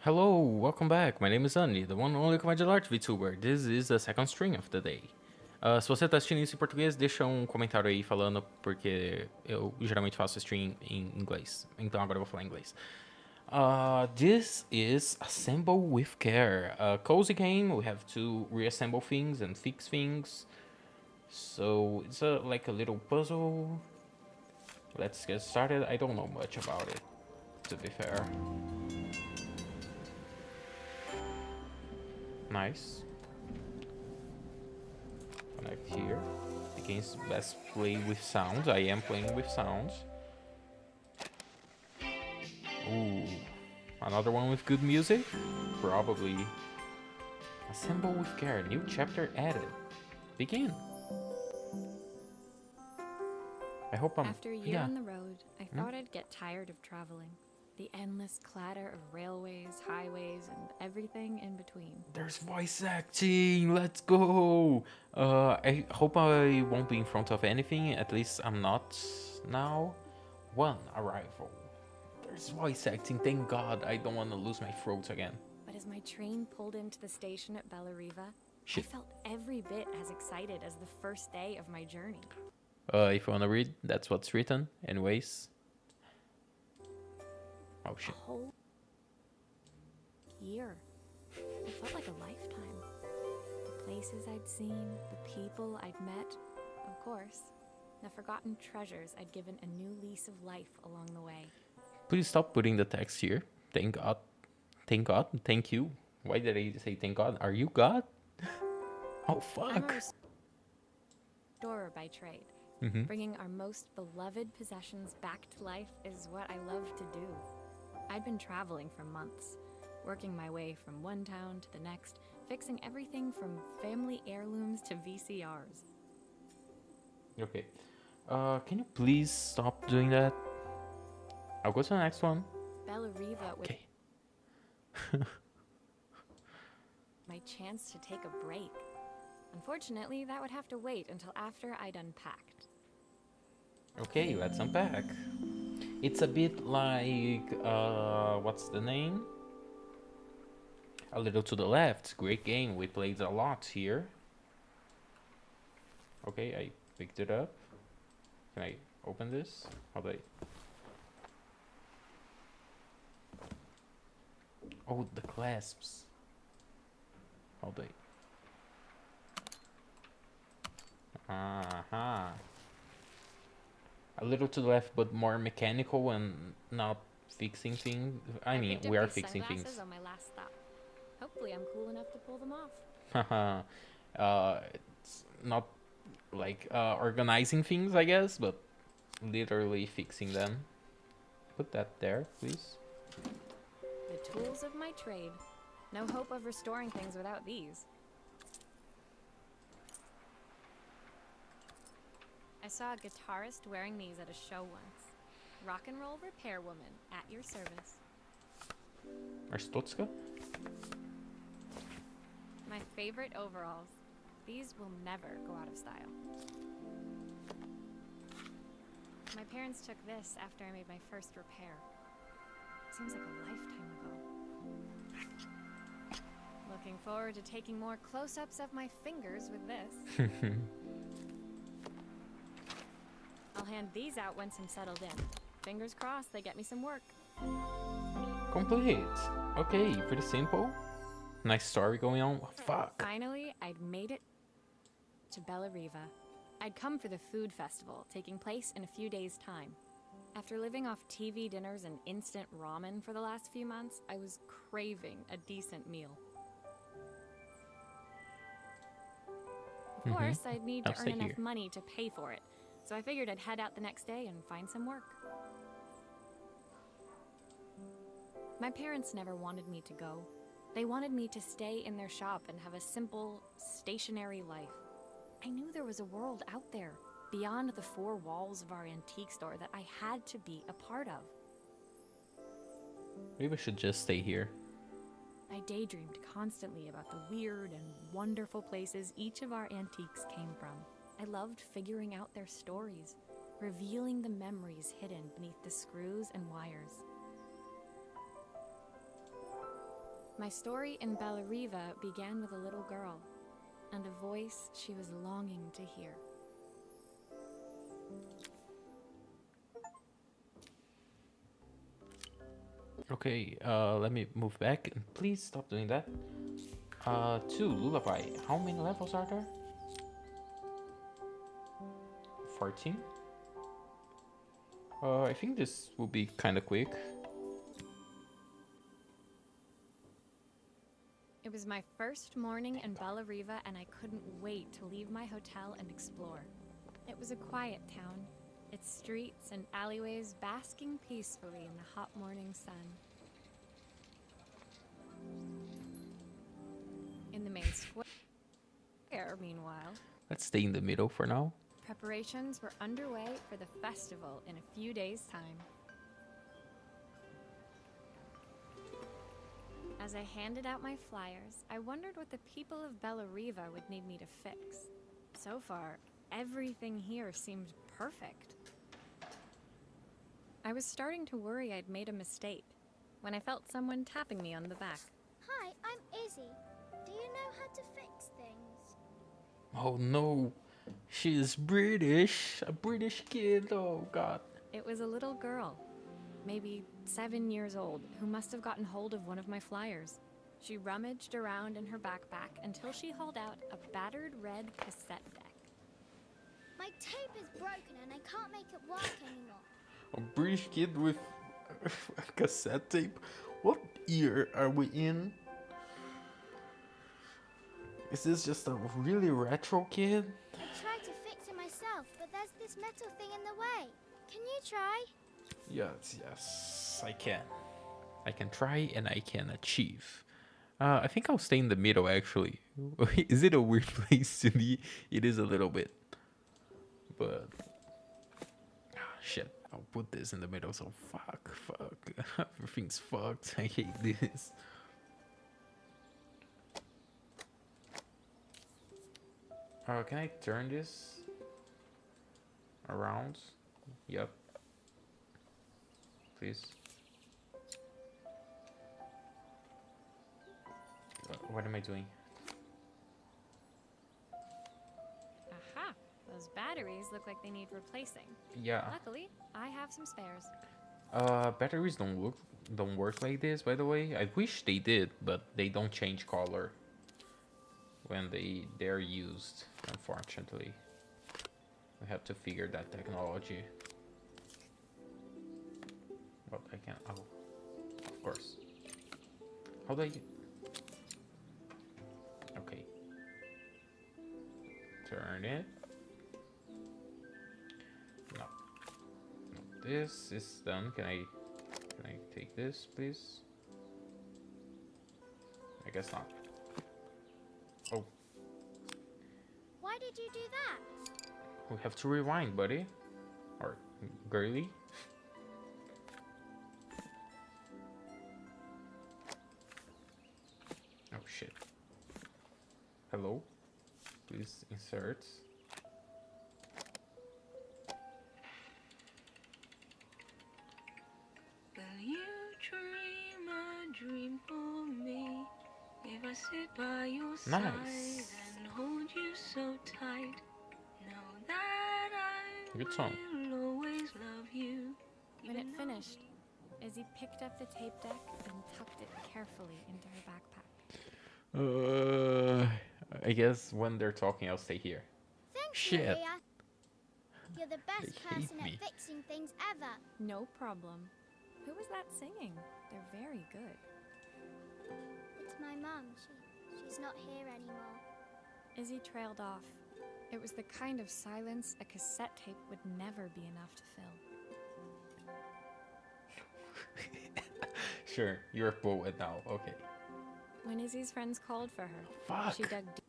Hello, welcome back. My name is Zanni, the one and only comédia art VTuber. This is the second stream of the day. Se você tá assistindo isso em português, deixa um comentário aí falando, porque eu geralmente faço stream em inglês. Então agora eu vou falar em inglês. This is Assemble with Care, a cozy game. We have to reassemble things and fix things. So it's like a little puzzle. Let's get started. I don't know much about it, to be fair. Nice. Connect here. The game's best played with sounds. I am playing with sounds. Ooh. Another one with good music? Probably. Assemble with care. New chapter added. Begin. I hope I'm... After a year on the road, I thought I'd get tired of traveling. The endless clatter of railways, highways, and everything in between. There's voice acting. Let's go. I hope I won't be in front of anything. At least I'm not now. One arrival. There's voice acting. Thank God. I don't want to lose my throat again. But as my train pulled into the station at Bellariva, I Shit. felt every bit as excited as the first day of my journey. If you want to read, that's what's written. Anyways. Oh A shit. whole year. It felt like a lifetime. The places I'd seen, the people I'd met, of course, the forgotten treasures I'd given a new lease of life along the way. Please stop putting the text here. Thank God. Thank God. Thank you. Why did I say thank God? Are you God? Oh I'm fuck. a restorer by trade. Bringing our most beloved possessions back to life is what I love to do. I'd been traveling for months, working my way from one town to the next, fixing everything from family heirlooms to VCRs. Okay. Can you please stop doing that? I'll go to the next one. Bellariva was Okay. my chance to take a break. Unfortunately, that would have to wait until after I'd unpacked. Okay, let's unpack. It's a bit like what's the name? A Little to the Left. Great game. We played a lot here. Okay, I picked it up. Can I open this? How do I... Oh, the clasps. How do I... Uh-huh. A little to the left, but more mechanical and not fixing things. I mean, picked up we are these fixing sunglasses things. on my last stop. Hopefully, I'm cool enough to pull them off. Haha. It's not like organizing things, I guess, but literally fixing them. Put that there, please. The tools of my trade. No hope of restoring things without these. I saw a guitarist wearing these at a show once. Rock and roll repair woman, at your service. Arstotska? My favorite overalls. These will never go out of style. My parents took this after I made my first repair. Seems like a lifetime ago. Looking forward to taking more close-ups of my fingers with this. I'll hand these out once I'm settled in. Fingers crossed they get me some work. Complete. Okay, pretty simple. Nice story going on. Fuck. Finally, I'd made it to Bellariva. I'd come for the food festival, taking place in a few days' time. After living off TV dinners and instant ramen for the last few months, I was craving a decent meal. Of course, I'd need to I'll earn stay enough here. money to pay for it, so I figured I'd head out the next day and find some work. My parents never wanted me to go. They wanted me to stay in their shop and have a simple, stationary life. I knew there was a world out there, beyond the four walls of our antique store, that I had to be a part of. Maybe I should just stay here. I daydreamed constantly about the weird and wonderful places each of our antiques came from. I loved figuring out their stories, revealing the memories hidden beneath the screws and wires. My story in Bellariva began with a little girl and a voice she was longing to hear. Okay, let me move back. Please stop doing that. 2, Lullaby. How many levels are there? 14? I think this will be kind of quick. It was my first morning in Bellariva, and I couldn't wait to leave my hotel and explore. It was a quiet town, its streets and alleyways basking peacefully in the hot morning sun. In the main square, meanwhile, Let's stay in the middle for now. preparations were underway for the festival in a few days' time. As I handed out my flyers, I wondered what the people of Bellariva would need me to fix. So far, everything here seemed perfect. I was starting to worry I'd made a mistake when I felt someone tapping me on the back. Hi, I'm Izzy. Do you know how to fix things? Oh no, she is British. A British kid, oh god. It was a little girl, maybe 7 years old, who must have gotten hold of one of my flyers. She rummaged around in her backpack until she hauled out a battered red cassette deck. My tape is broken and I can't make it work anymore. A British kid with a cassette tape? What year are we in? Is this just a really retro kid? I tried to fix it myself, but there's this metal thing in the way. Can you try? Yes, I can. I can try and I can achieve. I think I'll stay in the middle actually. Is it a weird place to be? It is a little bit. But shit, I'll put this in the middle, so fuck. Everything's fucked. I hate this. Can I turn this around? Yep. Please. What am I doing? Aha! Those batteries look like they need replacing. Yeah. Luckily, I have some spares. Batteries don't work like this, by the way. I wish they did, but they don't change color when they're used, unfortunately. We have to figure that technology. But I can, oh, of course. How do I, okay. Turn it. No. This is done. Can I take this, please? I guess not. Oh, Why did you do that? we have to rewind, buddy. Or girly. Oh shit. Hello? Please insert. Will you dream a dream for me? If I sit by your side Nice. and hold you so tight, know that I Good song. will always love you. When it even though finished, Izzy picked up the tape deck and tucked it carefully into her backpack. I guess when they're talking, I'll stay here. Thanks, Shit. Maria. You're the best They hate person me. at fixing things ever. No problem. Who was that singing? They're very good. It's my mum. She's not here anymore. Izzy trailed off. It was the kind of silence a cassette tape would never be enough to fill. Sure, you're a poet now. Okay. When Izzy's friends called for her, Fuck. she dug deep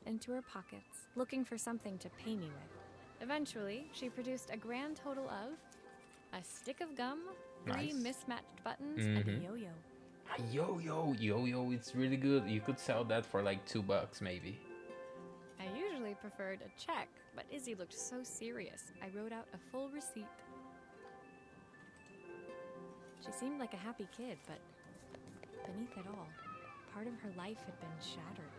into her pockets, looking for something to pay me with. Eventually, she produced a grand total of a stick of gum, 3 Nice. mismatched buttons, and a Mhm. yo-yo. A yo-yo, it's really good. You could sell that for like $2 maybe. I usually preferred a check, but Izzy looked so serious, I wrote out a full receipt. She seemed like a happy kid, but Beneath it all, part of her life had been shattered.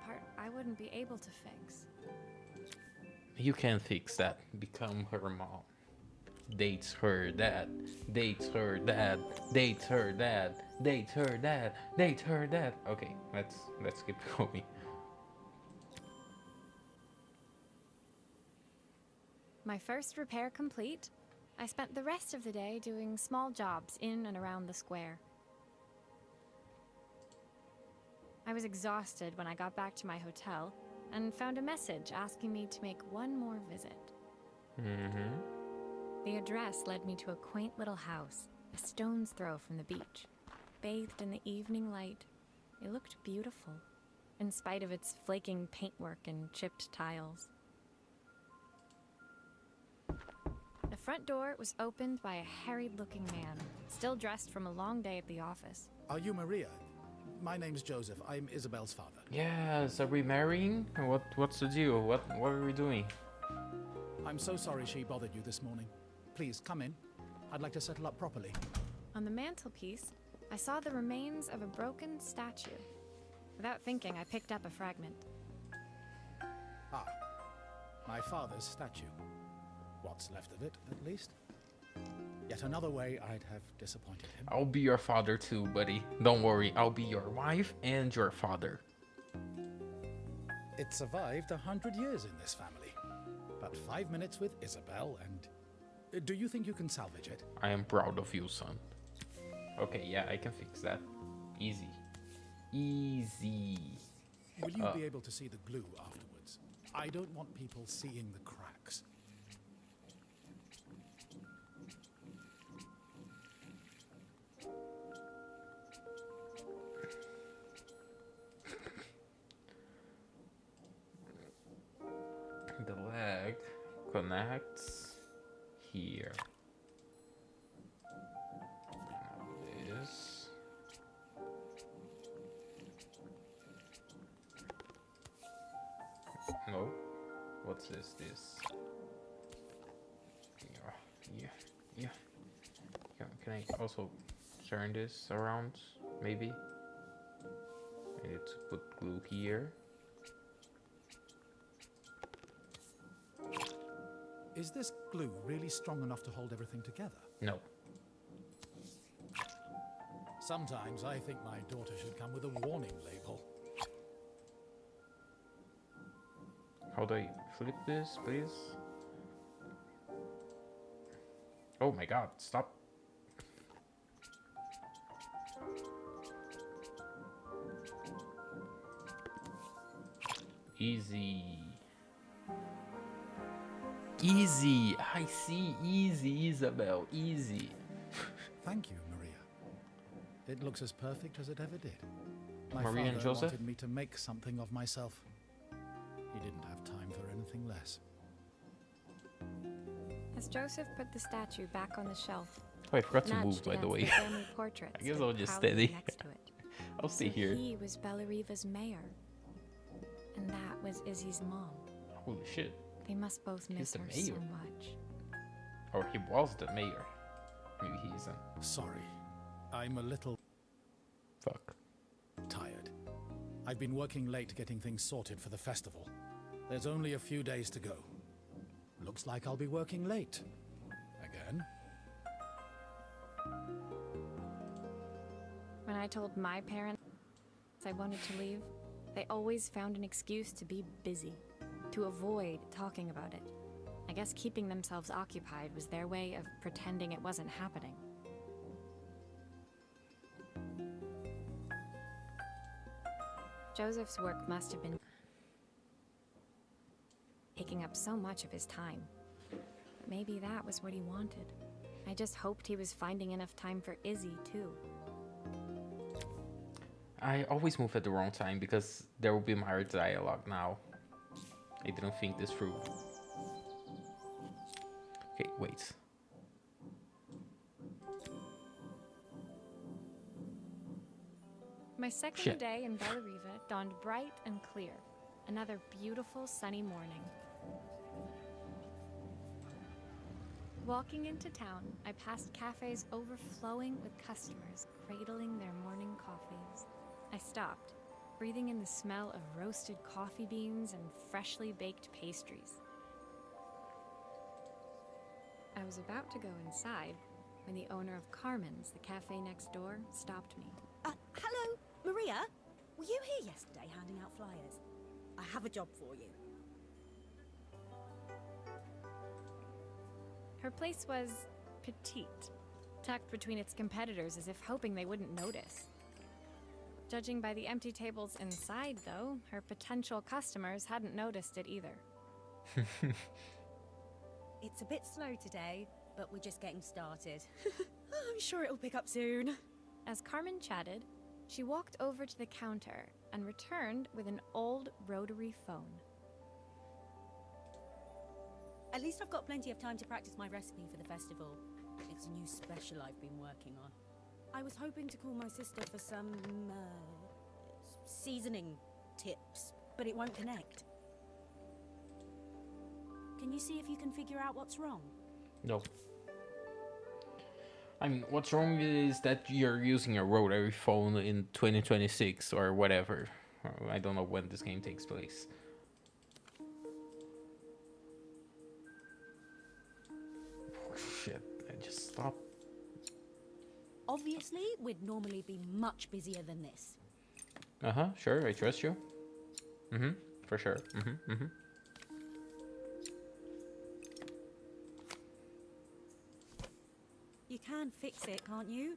Part I wouldn't be able to fix. You can fix that. Become her mom. Dates her dad. Dates her dad. Dates her dad. Dates her dad. Dates her dad. Okay, let's keep going. My first repair complete, I spent the rest of the day doing small jobs in and around the square. I was exhausted when I got back to my hotel and found a message asking me to make one more visit. Mm-hmm. The address led me to a quaint little house, a stone's throw from the beach. Bathed in the evening light, it looked beautiful, in spite of its flaking paintwork and chipped tiles. The front door was opened by a harried-looking man, still dressed from a long day at the office. Are you Maria? My name's Joseph. I'm Isabel's father. Yes, are we marrying? What's the deal? What are we doing? I'm so sorry she bothered you this morning. Please, come in. I'd like to settle up properly. On the mantelpiece, I saw the remains of a broken statue. Without thinking, I picked up a fragment. Ah, my father's statue. What's left of it, at least. Yet another way I'd have disappointed him. I'll be your father too, buddy. Don't worry, I'll be your wife and your father. It survived 100 years in this family. But 5 minutes with Isabel and... Do you think you can salvage it? I am proud of you, son. Okay, yeah, I can fix that. Easy. Easy. Will you be able to see the glue afterwards? I don't want people seeing the cracks. The leg connects here. Now this. No. What's this? Yeah. Can I also turn this around? Maybe. I need to put glue here. Is this glue really strong enough to hold everything together? No. Sometimes I think my daughter should come with a warning label. How do I flip this, please? Oh my god, stop. Easy. Easy. I see. Easy, Isabel. Easy. Thank you, Maria. It looks as perfect as it ever did. My Maria and father Joseph? wanted me to make something of myself. He didn't have time for anything less. As Joseph put the statue back on the shelf, Oh, I forgot to move, nudged by the against way. the family portraits I guess stood I'll just proudly stay there. next to it. I'll stay So here. He was Bellariva's mayor, and that was Izzy's mom. Holy shit. They must both miss the her so mayor. much. Or he was the mayor. Maybe he isn't. Sorry. I'm a little Fuck. tired. I've been working late getting things sorted for the festival. There's only a few days to go. Looks like I'll be working late. Again. When I told my parents I wanted to leave, they always found an excuse to be busy, to avoid talking about it. I guess keeping themselves occupied was their way of pretending it wasn't happening. Joseph's work must have been taking up so much of his time. But maybe that was what he wanted. I just hoped he was finding enough time for Izzy, too. I always move at the wrong time because there will be my dialogue now. I didn't think this through. Okay, wait. My second Shit. day in Bellariva dawned bright and clear. Another beautiful sunny morning. Walking into town, I passed cafes overflowing with customers cradling their morning coffees. I stopped, breathing in the smell of roasted coffee beans and freshly baked pastries. I was about to go inside when the owner of Carmen's, the cafe next door, stopped me. Hello, Maria? Were you here yesterday handing out flyers? I have a job for you. Her place was petite, tucked between its competitors as if hoping they wouldn't notice. Judging by the empty tables inside, though, her potential customers hadn't noticed it either. It's a bit slow today, but we're just getting started. I'm sure it'll pick up soon. As Carmen chatted, she walked over to the counter and returned with an old rotary phone. At least I've got plenty of time to practice my recipe for the festival. It's a new special I've been working on. I was hoping to call my sister for some, seasoning tips, but it won't connect. Can you see if you can figure out what's wrong? No. I mean, what's wrong is that you're using a rotary phone in 2026 or whatever. I don't know when this game takes place. Oh, shit, I just stopped. Obviously, we'd normally be much busier than this. Uh-huh, sure, I trust you. Mm-hmm, for sure. Mm-hmm, mm-hmm. You can fix it, can't you?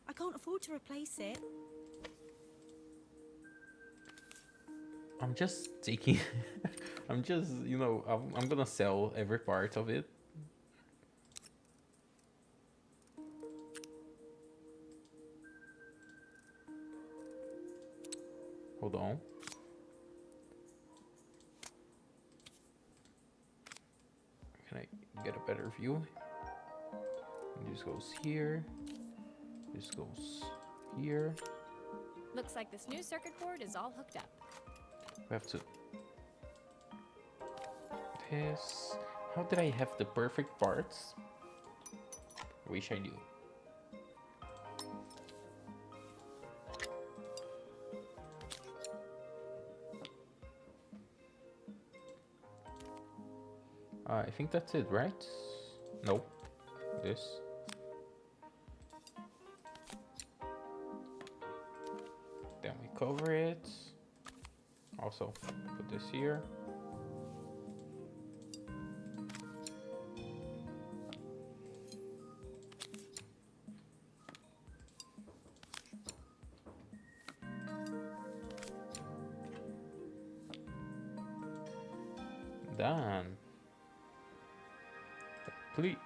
I can't afford to replace it. I'm just taking... I'm just, you know, I'm gonna sell every part of it. Hold on. Can I get a better view? This goes here. This goes here. Looks like this new circuit board is all hooked up. We have to... This... How did I have the perfect parts? Wish I knew. I think that's it, right? Nope. This. Then we cover it. Also, put this here. Done. Complete.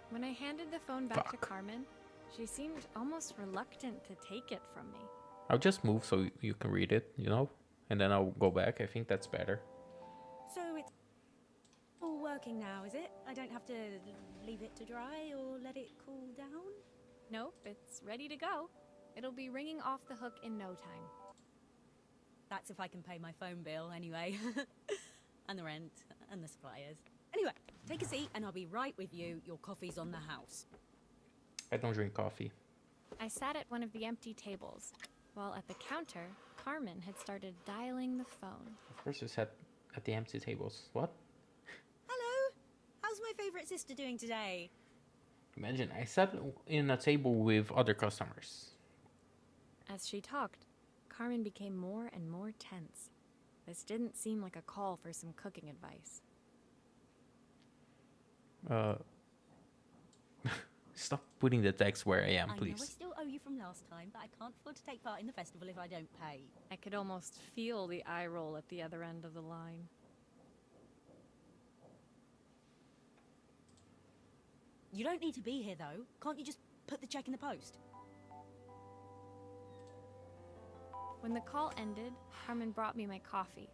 When I handed the phone back to Fuck. Carmen, she seemed almost reluctant to take it from me. I'll just move so you can read it, you know? And then I'll go back. I think that's better. So it's all working now, is it? I don't have to leave it to dry or let it cool down? Nope, it's ready to go. It'll be ringing off the hook in no time. That's if I can pay my phone bill anyway. And the rent and the suppliers. Anyway, take a seat and I'll be right with you. Your coffee's on the house. I don't drink coffee. I sat at one of the empty tables, while at the counter, Carmen had started dialing the phone. Of course you sat at the empty tables. What? Hello? How's my favorite sister doing today? Imagine, I sat in a table with other customers. As she talked, Carmen became more and more tense. This didn't seem like a call for some cooking advice. Stop putting the text where I am, I know I please. still owe you from last time, but I can't afford to take part in the festival if I don't pay. I could almost feel the eye roll at the other end of the line. You don't need to be here, though. Can't you just put the check in the post? When the call ended, Carmen brought me my coffee,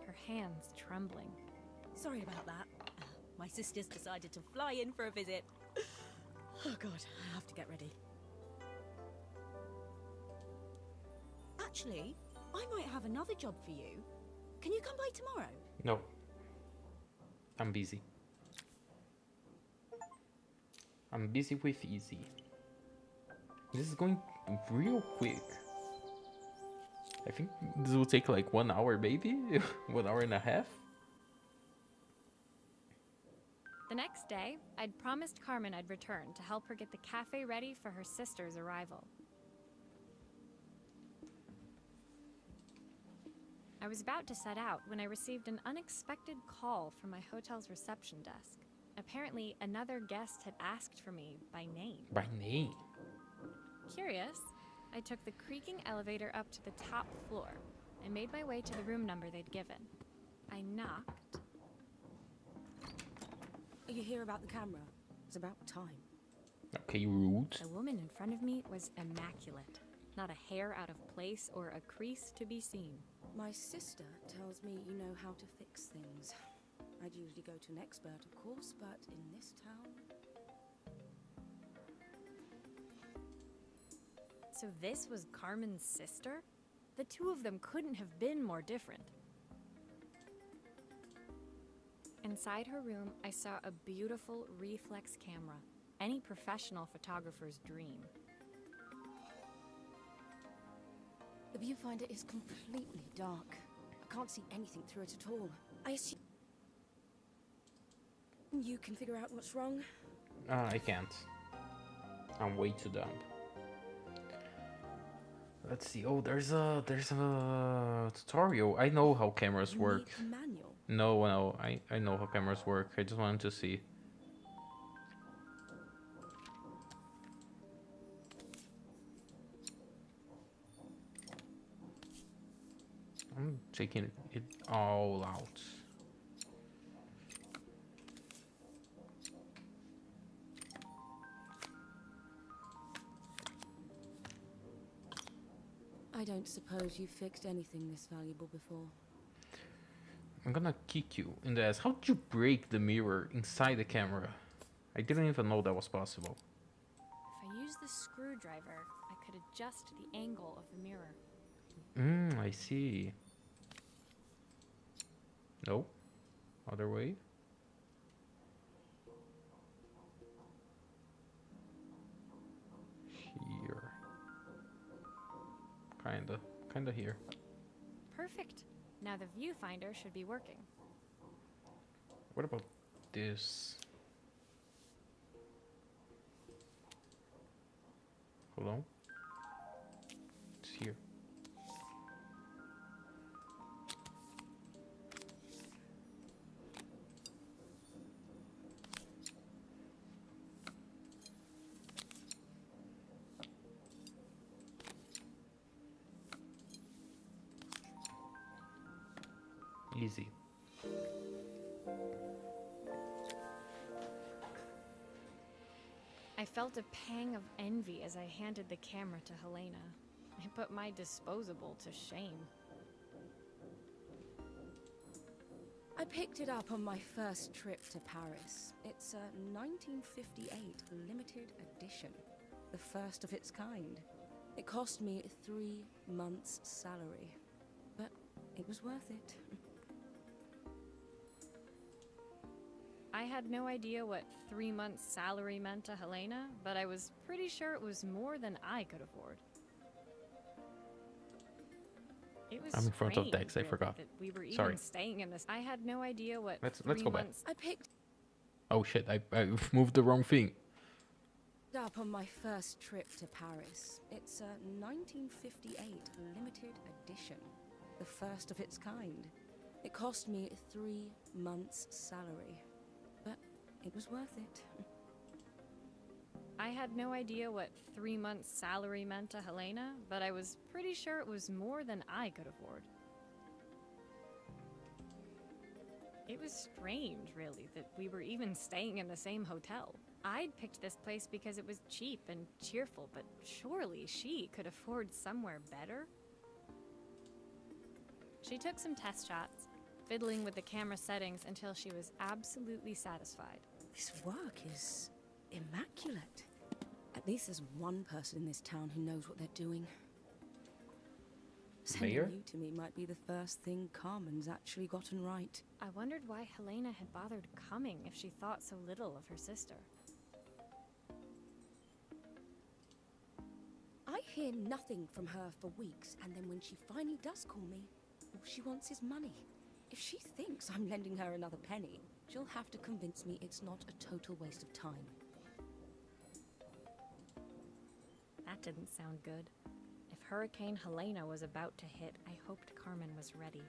her hands trembling. Sorry about that. My sister's decided to fly in for a visit. Oh god, I have to get ready. Actually, I might have another job for you. Can you come by tomorrow? No. I'm busy. I'm busy with easy. This is going real quick. I think this will take like 1 hour, maybe? 1 hour and a half? The next day, I'd promised Carmen I'd return to help her get the cafe ready for her sister's arrival. I was about to set out when I received an unexpected call from my hotel's reception desk. Apparently, another guest had asked for me by name. By name? Curious, I took the creaking elevator up to the top floor and made my way to the room number they'd given. I knocked. Are you here about the camera? It's about time. Okay, rude. The woman in front of me was immaculate. Not a hair out of place or a crease to be seen. My sister tells me you know how to fix things. I'd usually go to an expert, of course, but in this town... So this was Carmen's sister? The two of them couldn't have been more different. Inside her room, I saw a beautiful reflex camera. Any professional photographer's dream. The viewfinder is completely dark. I can't see anything through it at all. I assume you can figure out what's wrong? I can't. I'm way too dumb. Let's see. Oh, there's a tutorial. I know how cameras work. Unique manual. No, I know how cameras work. I just wanted to see. I'm taking it all out. I don't suppose you've fixed anything this valuable before. I'm gonna kick you in the ass. How did you break the mirror inside the camera? I didn't even know that was possible. If I used the screwdriver, I could adjust the angle of the mirror. I see. No. Other way. Here. Kinda here. Perfect. Now the viewfinder should be working. What about this? Hold on. It's here. Easy. I felt a pang of envy as I handed the camera to Helena. I put my disposable to shame. I picked it up on my first trip to Paris. It's a 1958 limited edition, the first of its kind. It cost me 3 months' salary, but it was worth it. I had no idea what 3 months' salary meant to Helena, but I was pretty sure it was more than I could afford. It was I'm in front of strange, Dex, I really, forgot. that we were even Sorry. staying in this. I had no idea what Let's 3 go back. months. I picked Oh shit, I moved the wrong thing. it up on my first trip to Paris. It's a 1958 limited edition, the first of its kind. It cost me 3 months' salary, but it was worth it. I had no idea what 3 months' salary meant to Helena, but I was pretty sure it was more than I could afford. It was strange, really, that we were even staying in the same hotel. I'd picked this place because it was cheap and cheerful, but surely she could afford somewhere better? She took some test shots, fiddling with the camera settings until she was absolutely satisfied. This work is immaculate. At least there's one person in this town who knows what they're doing. Sending Mayor? you to me might be the first thing Carmen's actually gotten right. I wondered why Helena had bothered coming if she thought so little of her sister. hear nothing from her for weeks, and then when she finally does call me, all she wants is money. If she thinks I'm lending her another penny, she'll have to convince me it's not a total waste of time. That didn't sound good. If Hurricane Helena was about to hit, I hoped Carmen was ready.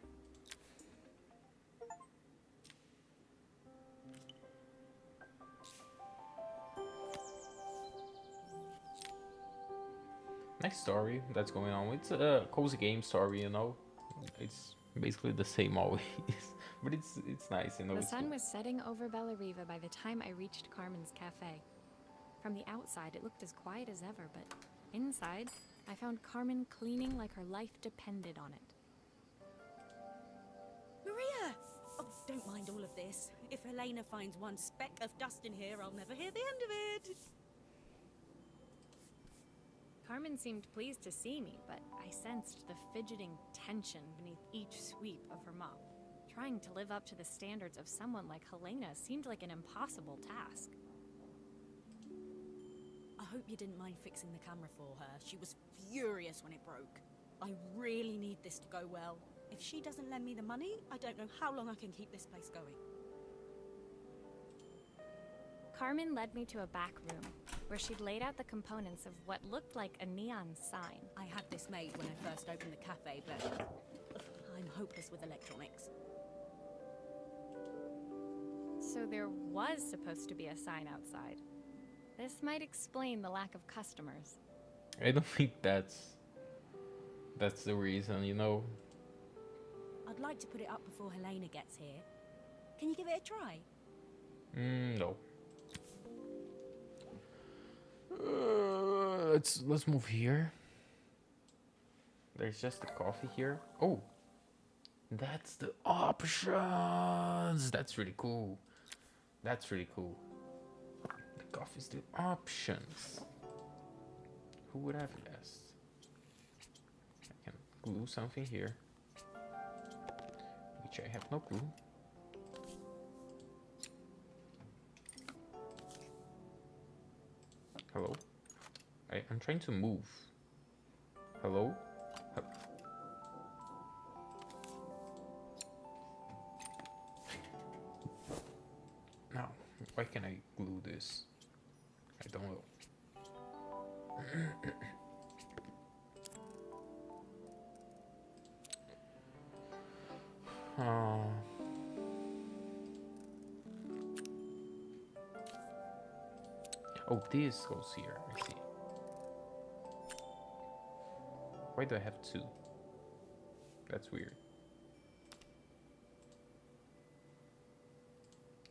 Nice story that's going on. It's a cozy game story, you know. It's basically the same always, but it's nice, you know. The It's sun cool. was setting over Bellariva by the time I reached Carmen's cafe. From the outside, it looked as quiet as ever, but inside, I found Carmen cleaning like her life depended on it. Maria! Oh, don't mind all of this. If Helena finds one speck of dust in here, I'll never hear the end of it. Carmen seemed pleased to see me, but I sensed the fidgeting tension beneath each sweep of her mop. Trying to live up to the standards of someone like Helena seemed like an impossible task. I hope you didn't mind fixing the camera for her. She was furious when it broke. I really need this to go well. If she doesn't lend me the money, I don't know how long I can keep this place going. Carmen led me to a back room, where she'd laid out the components of what looked like a neon sign. I had this made when I first opened the cafe, but I'm hopeless with electronics. So there was supposed to be a sign outside. This might explain the lack of customers. I don't think that's the reason, you know. I'd like to put it up before Helena gets here. Can you give it a try? No. Let's move here. There's just the coffee here. Oh, that's the options. That's really cool. That's really cool. The coffee's the options. Who would have guessed? I can glue something here, which I have no clue. Hello? I'm trying to move. Hello? Now, why can I glue this? I don't know. Oh, this goes here. I see. Why do I have two? That's weird.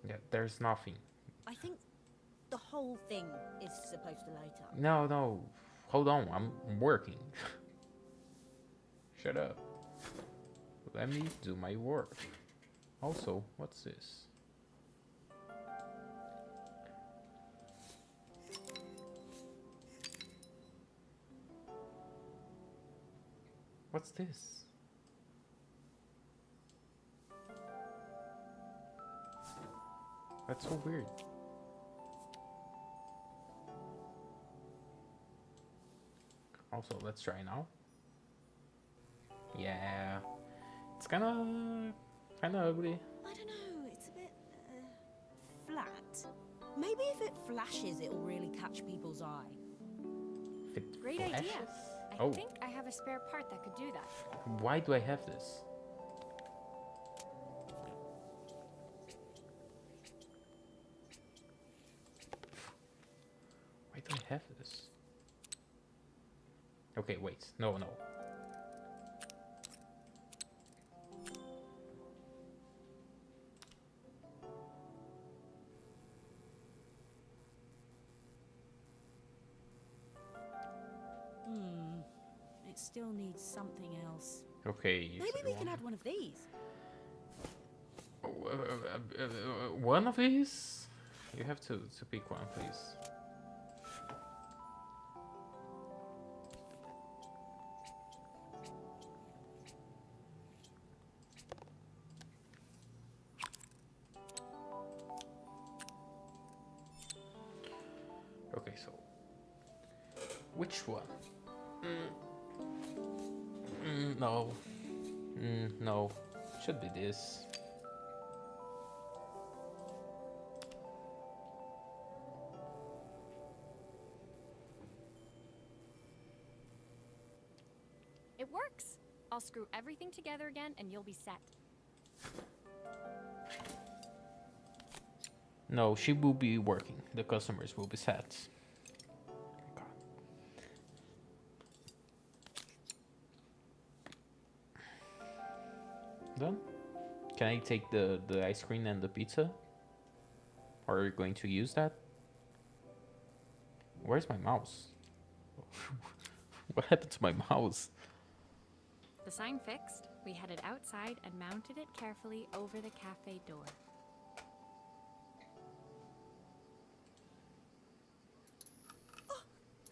Yeah, there's nothing. I think the whole thing is supposed to light up. No. Hold on, I'm working. Shut up. Let me do my work. Also, what's this? What's this? That's so weird. Also, let's try now. Yeah, it's kind of ugly. I don't know, it's a bit flat. Maybe if it flashes, it'll really catch people's eye. If it Great flashes? idea. I Oh, think I have a spare part that could do that. why do I have this? Why do I have this? Okay, wait. No. It still needs something else. Okay. Maybe we can add one of these. One of these? You have to pick one, please. Okay, so which one? No. No. Should be this. It works. I'll screw everything together again and you'll be set. No, she will be working. The customers will be set. God. Done? Can I take the ice cream and the pizza? Or are you going to use that? Where's my mouse? What happened to my mouse? The sign fixed, we headed outside and mounted it carefully over the cafe door.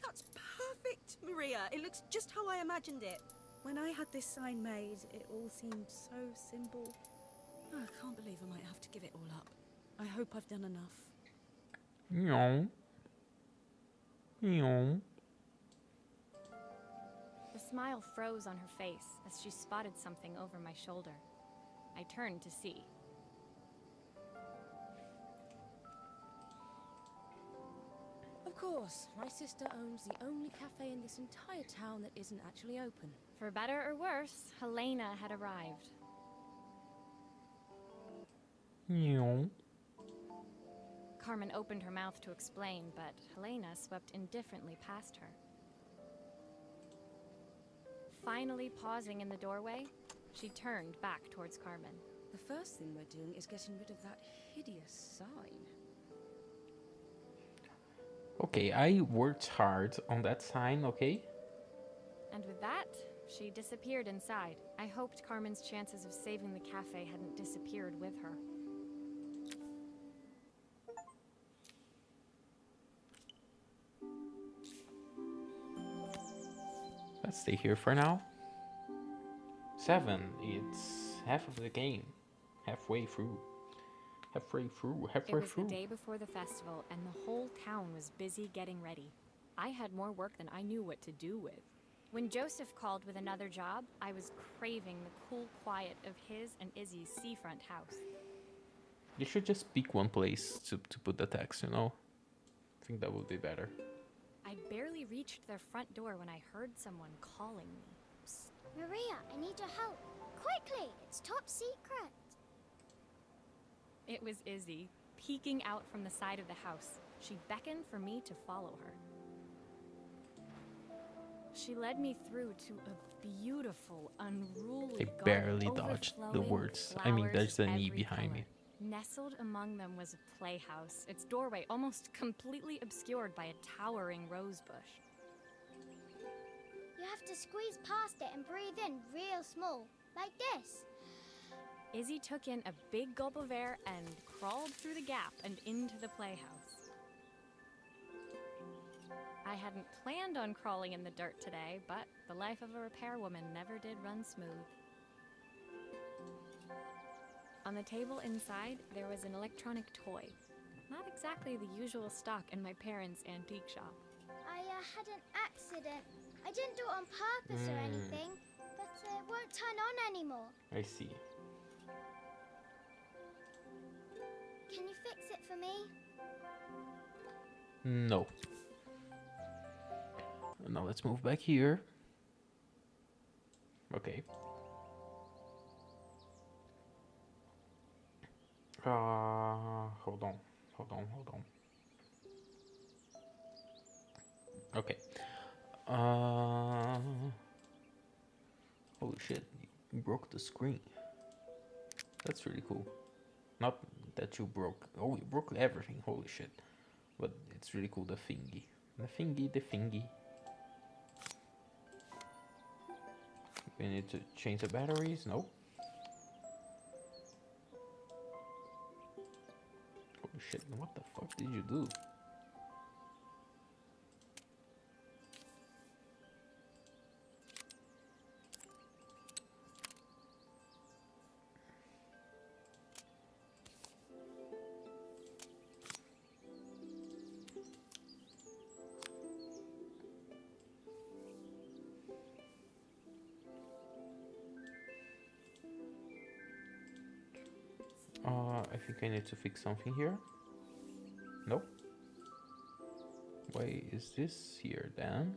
That's perfect, Maria. It looks just how I imagined it. When I had this sign made, it all seemed so simple. Oh, I can't believe I might have to give it all up. I hope I've done enough. No. No. The smile froze on her face as she spotted something over my shoulder. I turned to see. Of course, my sister owns the only cafe in this entire town that isn't actually open. For better or worse, Helena had arrived. No. Carmen opened her mouth to explain, but Helena swept indifferently past her. Finally pausing in the doorway, she turned back towards Carmen. The first thing we're doing is getting rid of that hideous sign. Okay, I worked hard on that sign, okay? And with that, she disappeared inside. I hoped Carmen's chances of saving the cafe hadn't disappeared with her. Let's stay here for now. 7. It's half of the game. Halfway through. Halfway It was through. the day before the festival, and the whole town was busy getting ready. I had more work than I knew what to do with. When Joseph called with another job, I was craving the cool quiet of his and Izzy's seafront house. You should just pick one place to put the text, you know? I think that would be better. I'd barely reached their front door when I heard someone calling me. Psst. Maria, I need your help. Quickly, it's top secret. It was Izzy, peeking out from the side of the house. She beckoned for me to follow her. She led me through to a beautiful, unruly I garden barely dodged the overflowing words. with I mean, flowers there's of a knee every behind me. color. Nestled among them was a playhouse, its doorway almost completely obscured by a towering rose bush. You have to squeeze past it and breathe in real small, like this. Izzy took in a big gulp of air and crawled through the gap and into the playhouse. I hadn't planned on crawling in the dirt today, but the life of a repairwoman never did run smooth. On the table inside, there was an electronic toy. Not exactly the usual stock in my parents' antique shop. I had an accident. I didn't do it on purpose or anything, but it won't turn on anymore. I see. Can you fix it for me? No. Now let's move back here. Okay. Hold on. Okay. Holy shit, you broke the screen. That's really cool. Not that you broke, oh, you broke everything, holy shit. But it's really cool, the thingy. The thingy. We need to change the batteries, nope. Holy shit, what the fuck did you do? think I need to fix something here. Nope. Why is this here then?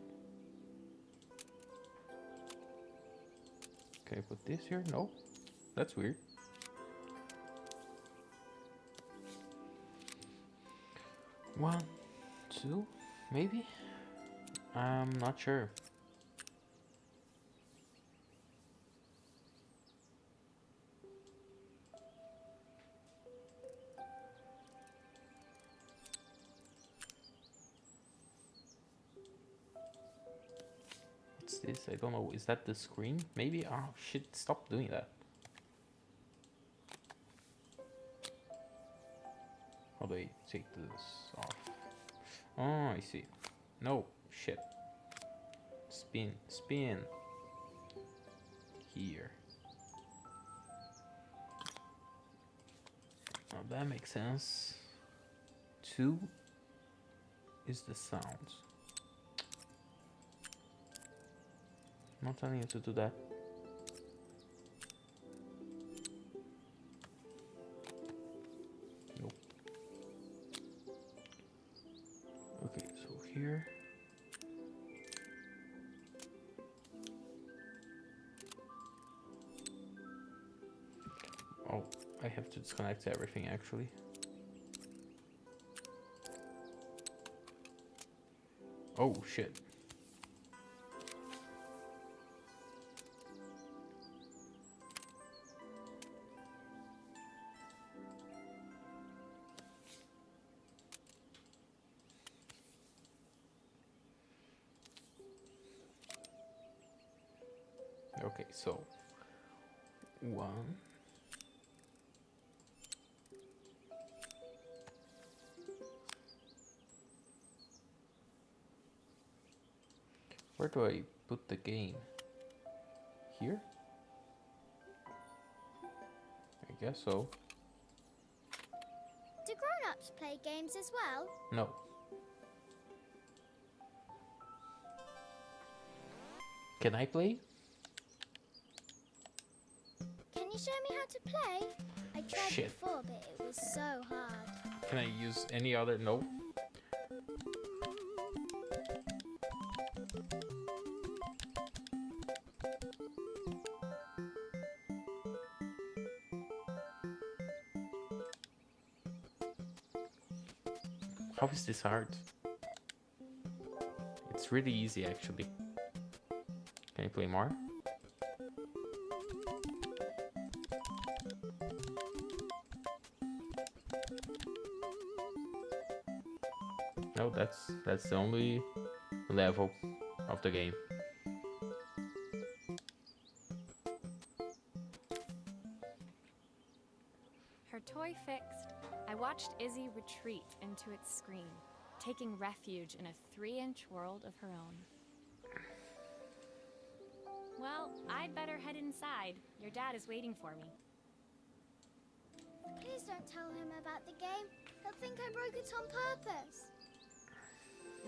Can I put this here? No. That's weird. One, two, maybe? I'm not sure. What's this? I don't know. Is that the screen? Maybe? Oh shit, stop doing that. How do I take this off? Oh, I see. No, shit. Spin, spin. Here. Oh, that makes sense. 2 is the sound. I'm not telling you to do that. Nope. Okay, so here. Oh, I have to disconnect everything actually. Oh shit. Okay, so 1. Where do I put the game? Here? I guess so. Do grown-ups play games as well? No. Can I play? Can you show me how to play? I tried Shit. before, but it was so hard. Can I use any other? No. How is this hard? It's really easy actually. Can I play more? No, that's the only level of the game. Her toy fixed, I watched Izzy retreat into its screen, taking refuge in a 3-inch world of her own. Well, I'd better head inside. Your dad is waiting for me. Please don't tell him about the game. He'll think I broke it on purpose.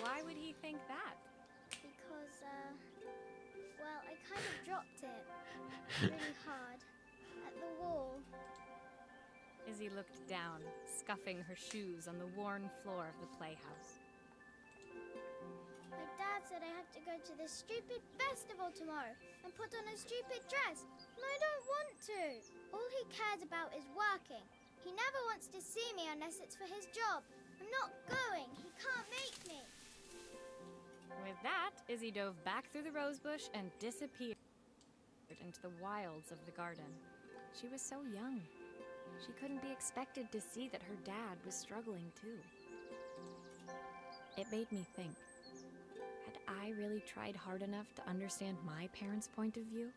Why would he think that? Because, well, I kind of dropped it really hard at the wall. Izzy looked down, scuffing her shoes on the worn floor of the playhouse. My dad said I have to go to this stupid festival tomorrow and put on a stupid dress, and I don't want to. All he cares about is working. He never wants to see me unless it's for his job. I'm not going. He can't make me. With that, Izzy dove back through the rosebush and disappeared into the wilds of the garden. She was so young. She couldn't be expected to see that her dad was struggling too. It made me think. Had I really tried hard enough to understand my parents' point of view?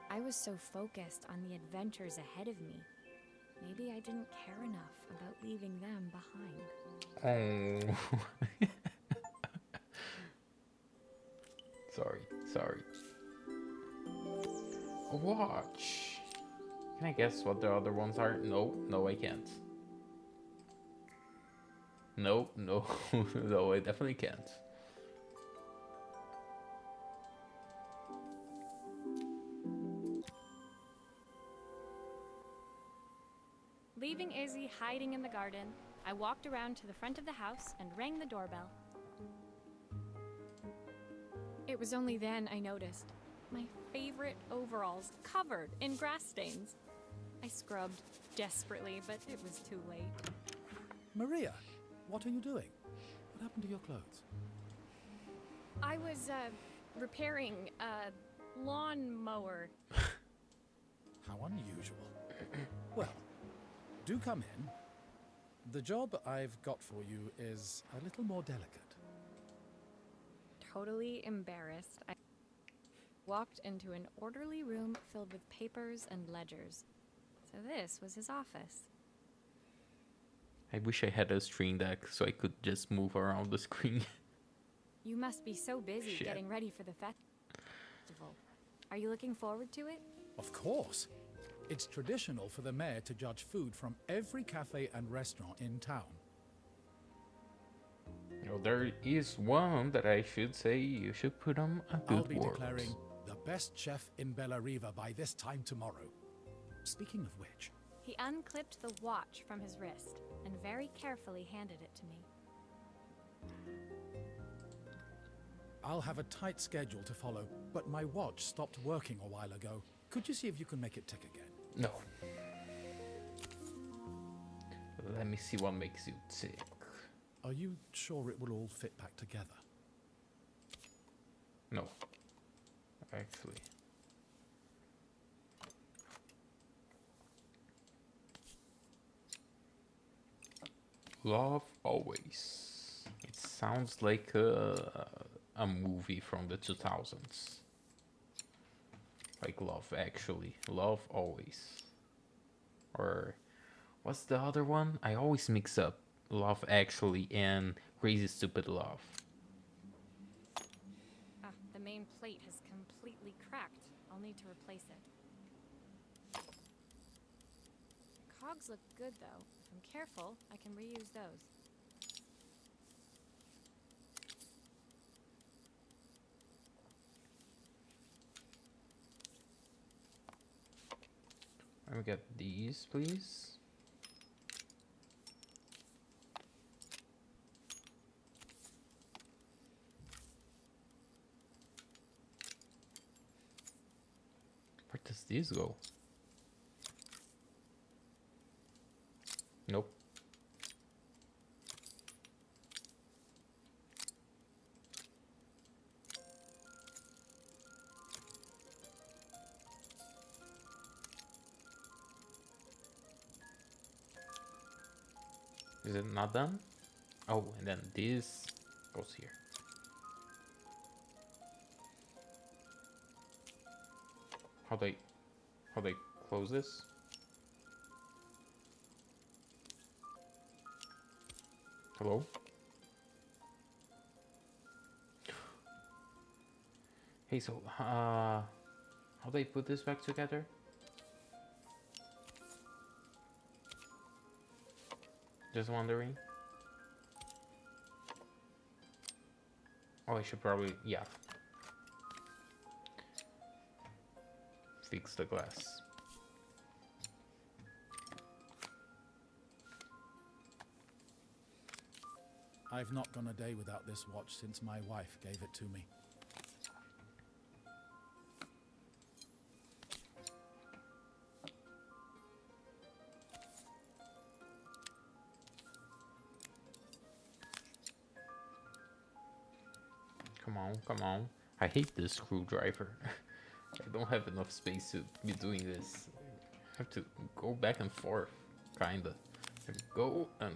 I was so focused on the adventures ahead of me. Maybe I didn't care enough about leaving them behind. Oh. Sorry. Watch. Can I guess what the other ones are? No, I can't. No, no, I definitely can't. Leaving Izzy hiding in the garden, I walked around to the front of the house and rang the doorbell. It was only then I noticed my favorite overalls covered in grass stains. I scrubbed desperately, but it was too late. Maria, what are you doing? What happened to your clothes? I was, repairing a lawnmower. How unusual. Well, do come in. The job I've got for you is a little more delicate. Totally embarrassed, I walked into an orderly room filled with papers and ledgers. So this was his office. I wish I had a stream deck so I could just move around the screen. You must be so busy Shit. getting ready for the festival. Are you looking forward to it? Of course. It's traditional for the mayor to judge food from every cafe and restaurant in town. Well, there is one that I should say you should put on a good I'll be word. declaring the best chef in Bella Riva by this time tomorrow. Speaking of which, He unclipped the watch from his wrist and very carefully handed it to me. I'll have a tight schedule to follow, but my watch stopped working a while ago. Could you see if you can make it tick again? No. Let me see what makes you tick. Are you sure it will all fit back together? No. Actually. Love Always. It sounds like a movie from the 2000s. Like Love Actually. Love Always. Or what's the other one? I always mix up Love Actually and Crazy Stupid Love. Ah, the main plate has completely cracked. I'll need to replace it. Cogs look good though. If I'm careful, I can reuse those. Let me get these, please. Where does this go? Nope. Is it not done? Oh, and then this goes here. How do I close this? Hello? Hey, so how do I put this back together? Just wondering. Oh, I should probably, yeah. Fix the glass. I've not gone a day without this watch since my wife gave it to me. Come on, come on. I hate this screwdriver. I don't have enough space to be doing this. I have to go back and forth, kinda. Go and...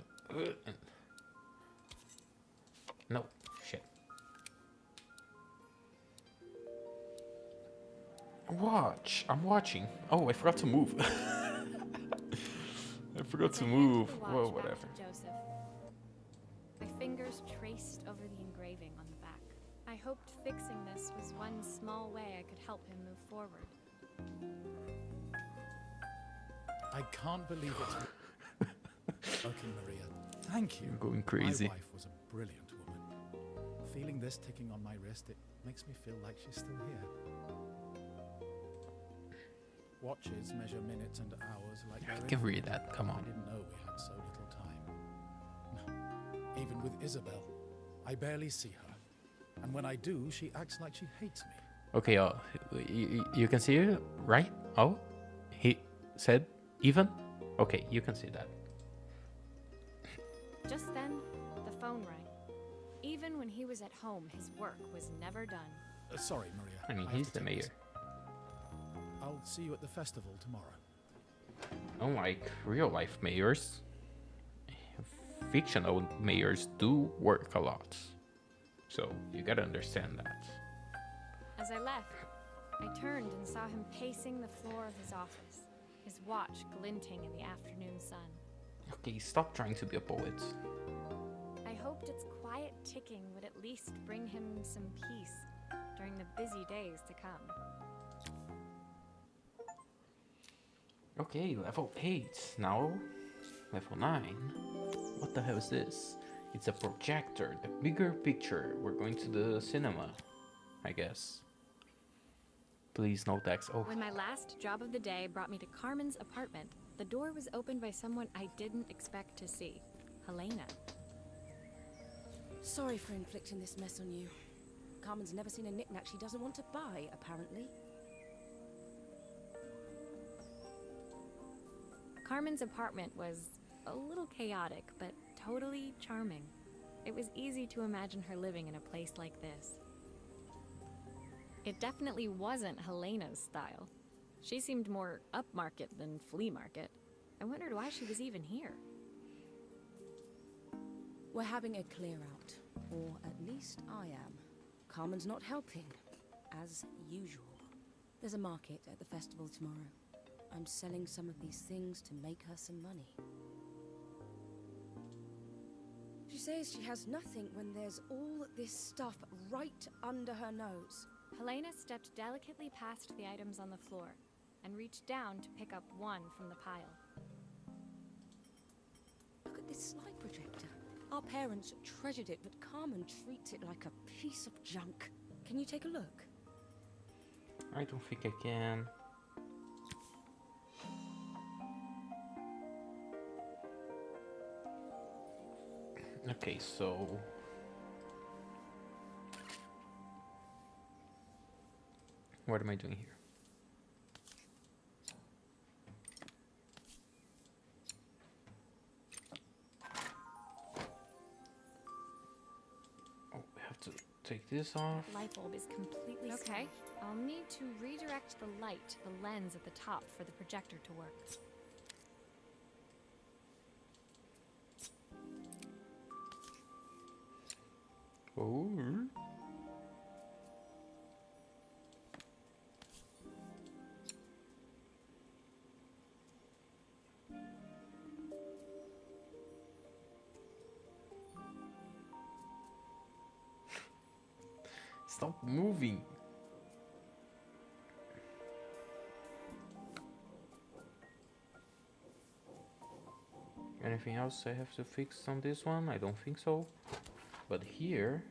No, shit. Watch, I'm watching. Oh, I forgot to move. I forgot to I move. handed the watch Well, back whatever. to Joseph. My fingers traced over the engraving on the back. I hoped fixing this was one small way I could help him move forward. I can't believe it's working, Maria. Thank you. You're going crazy. My wife was a brilliant woman. Feeling this ticking on my wrist, it makes me feel like she's still here. Watches measure minutes and hours like I they're can read infinite. that, come I on. didn't know we had so little time. No, even with Isabel, I barely see her. And when I do, she acts like she hates me. Okay, you can see it, right? Oh, he said even? Okay, you can see that. Just then, the phone rang. Even when he was at home, his work was never done. Sorry, Maria. I mean, have he's to the take mayor. this. I'll see you at the festival tomorrow. Unlike real life mayors, fictional mayors do work a lot. So you gotta understand that. As I left, I turned and saw him pacing the floor of his office, his watch glinting in the afternoon sun. Okay, stop trying to be a poet. I hoped its quiet ticking would at least bring him some peace during the busy days to come. Okay, level 8. Now, level 9. What the hell is this? It's a projector, the bigger picture. We're going to the cinema, I guess. Please, no text. Oh, When my last job of the day brought me to Carmen's apartment, the door was opened by someone I didn't expect to see. Helena. Sorry for inflicting this mess on you. Carmen's never seen a knickknack she doesn't want to buy, apparently. Carmen's apartment was a little chaotic, but totally charming. It was easy to imagine her living in a place like this. It definitely wasn't Helena's style. She seemed more upmarket than flea market. I wondered why she was even here. We're having a clear out, or at least I am. Carmen's not helping, as usual. There's a market at the festival tomorrow. I'm selling some of these things to make her some money. She says she has nothing when there's all this stuff right under her nose. Helena stepped delicately past the items on the floor and reached down to pick up one from the pile. Look at this slide projector. Our parents treasured it, but Carmen treats it like a piece of junk. Can you take a look? I don't think I can. Okay, so what am I doing here? Oh, we have to take this off. Light bulb is completely okay. I'll need to redirect the light to the lens at the top for the projector to work. Oh. Stop moving. Anything else I have to fix on this one? I don't think so. But here...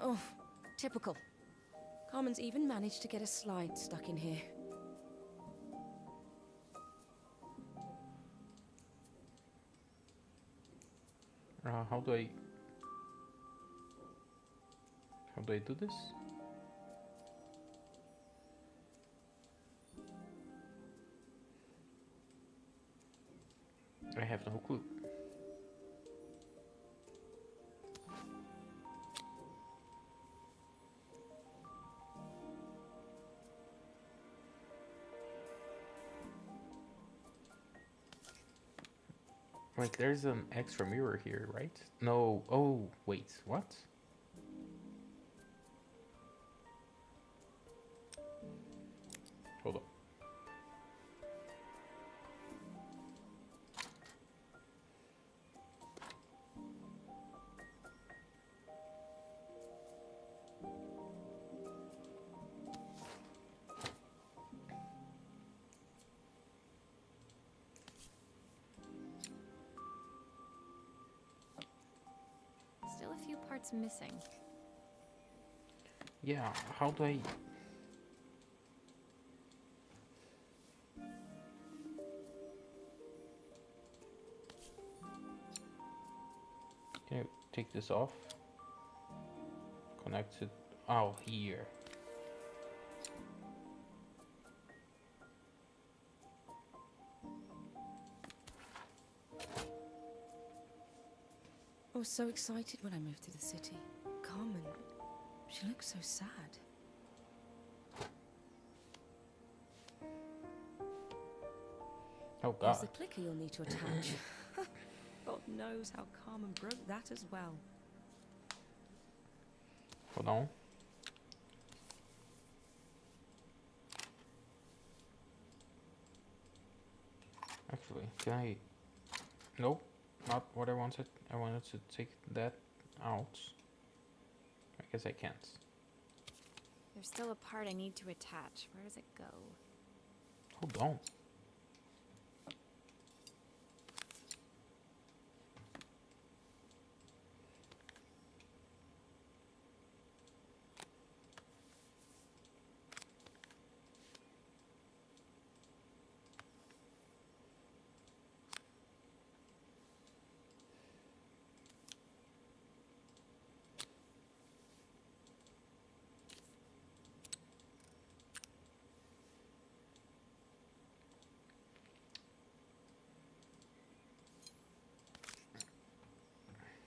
Oh, typical. Carmen's even managed to get a slide stuck in here. How do I do this? I have no clue. Like, there's an extra mirror here, right? No. Oh, wait. What? Hold on. part's missing. Yeah, how do I... Can I take this off? Connect it... Oh, here. I was so excited when I moved to the city. Carmen, she looks so sad. Oh Here's god. the clicker you'll need to attach. God knows how Carmen broke that as well. Hold on. Actually, can I... Nope, not what I wanted. I wanted to take that out. I guess I can't. There's still a part I need to attach. Where does it go? Hold on.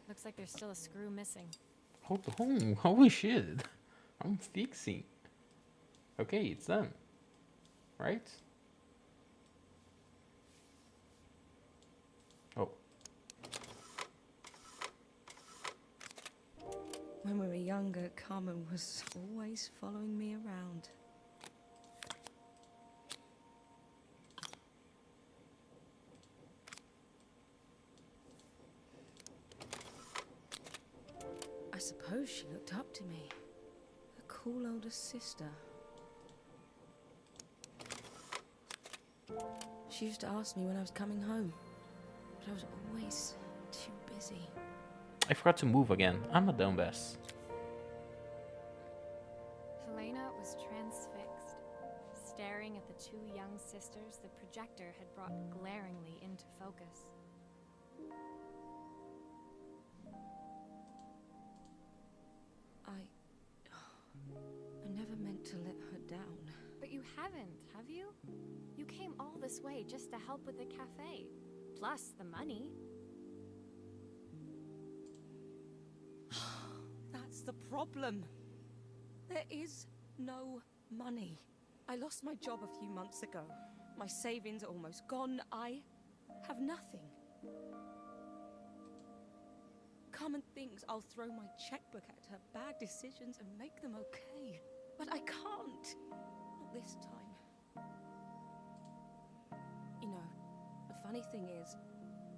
Looks like there's still a screw missing. Hold on. Holy shit. I'm fixing. Okay, it's done. Right? Oh. When we were younger, Carmen was always following me around. I suppose she looked up to me. A cool older sister. She used to ask me when I was coming home, but I was always too busy. I forgot to move again. I'm a dumbass. Helena was transfixed, staring at the two young sisters the projector had brought glaringly into focus. I never meant to let her down. But you haven't, have you? You came all this way just to help with the cafe. Plus the money. That's the problem. There is no money. I lost my job a few months ago. My savings are almost gone. I have nothing. Carmen thinks I'll throw my checkbook at her bad decisions and make them okay. But I can't. Not this time. You know, the funny thing is,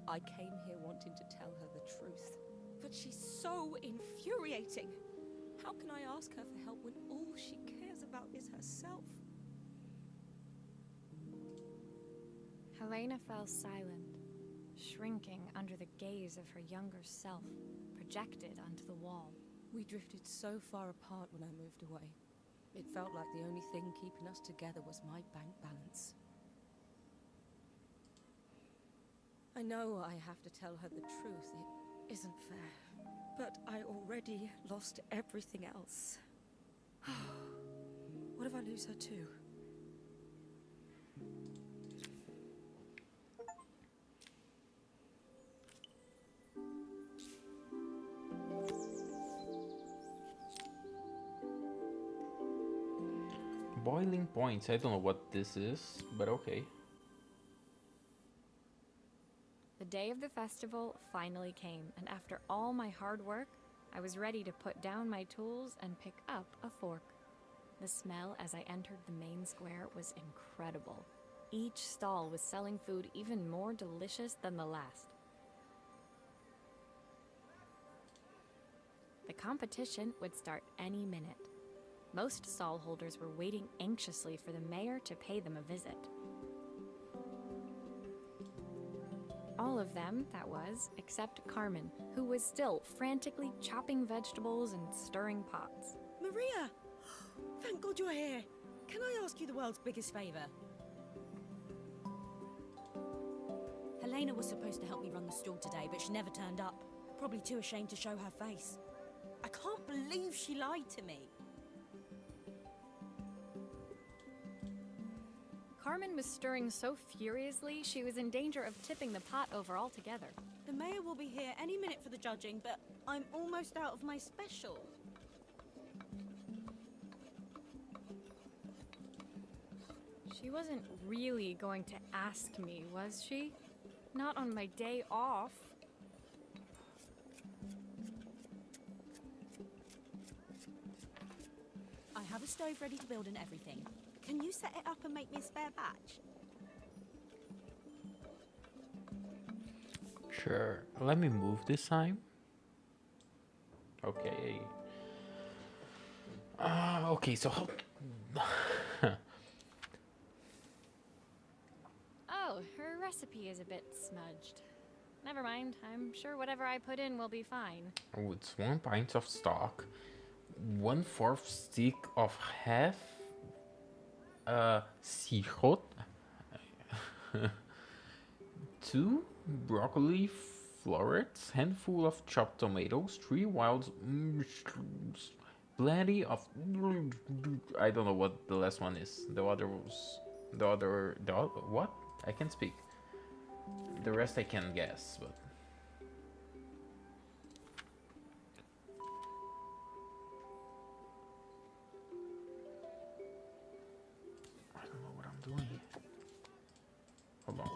I came here wanting to tell her the truth. But she's so infuriating. How can I ask her for help when all she cares about is herself? Helena fell silent, shrinking under the gaze of her younger self, projected onto the wall. We drifted so far apart when I moved away. It felt like the only thing keeping us together was my bank balance. I know I have to tell her the truth. It isn't fair. But I already lost everything else. What if I lose her too? Boiling points. I don't know what this is, but okay. The day of the festival finally came, and after all my hard work, I was ready to put down my tools and pick up a fork. The smell as I entered the main square was incredible. Each stall was selling food even more delicious than the last. The competition would start any minute. Most stall holders were waiting anxiously for the mayor to pay them a visit. All of them, that was, except Carmen, who was still frantically chopping vegetables and stirring pots. Maria! Thank God you're here. Can I ask you the world's biggest favour? Helena was supposed to help me run the stall today, but she never turned up. Probably too ashamed to show her face. I can't believe she lied to me. Carmen was stirring so furiously, she was in danger of tipping the pot over altogether. The mayor will be here any minute for the judging, but I'm almost out of my special. She wasn't really going to ask me, was she? Not on my day off. I have a stove ready to build and everything. Can you set it up and make me a spare batch? Sure. Let me move this time. Okay. Okay, so how... Oh, her recipe is a bit smudged. Never mind, I'm sure whatever I put in will be fine. Oh, it's 1 pint of stock, 1/4 stick of half sirot, 2 broccoli florets, handful of chopped tomatoes, 3 wild plenty of... I don't know what the last one is. The other what? I can't speak. The rest I can guess, but... I don't know what I'm doing. Hold on.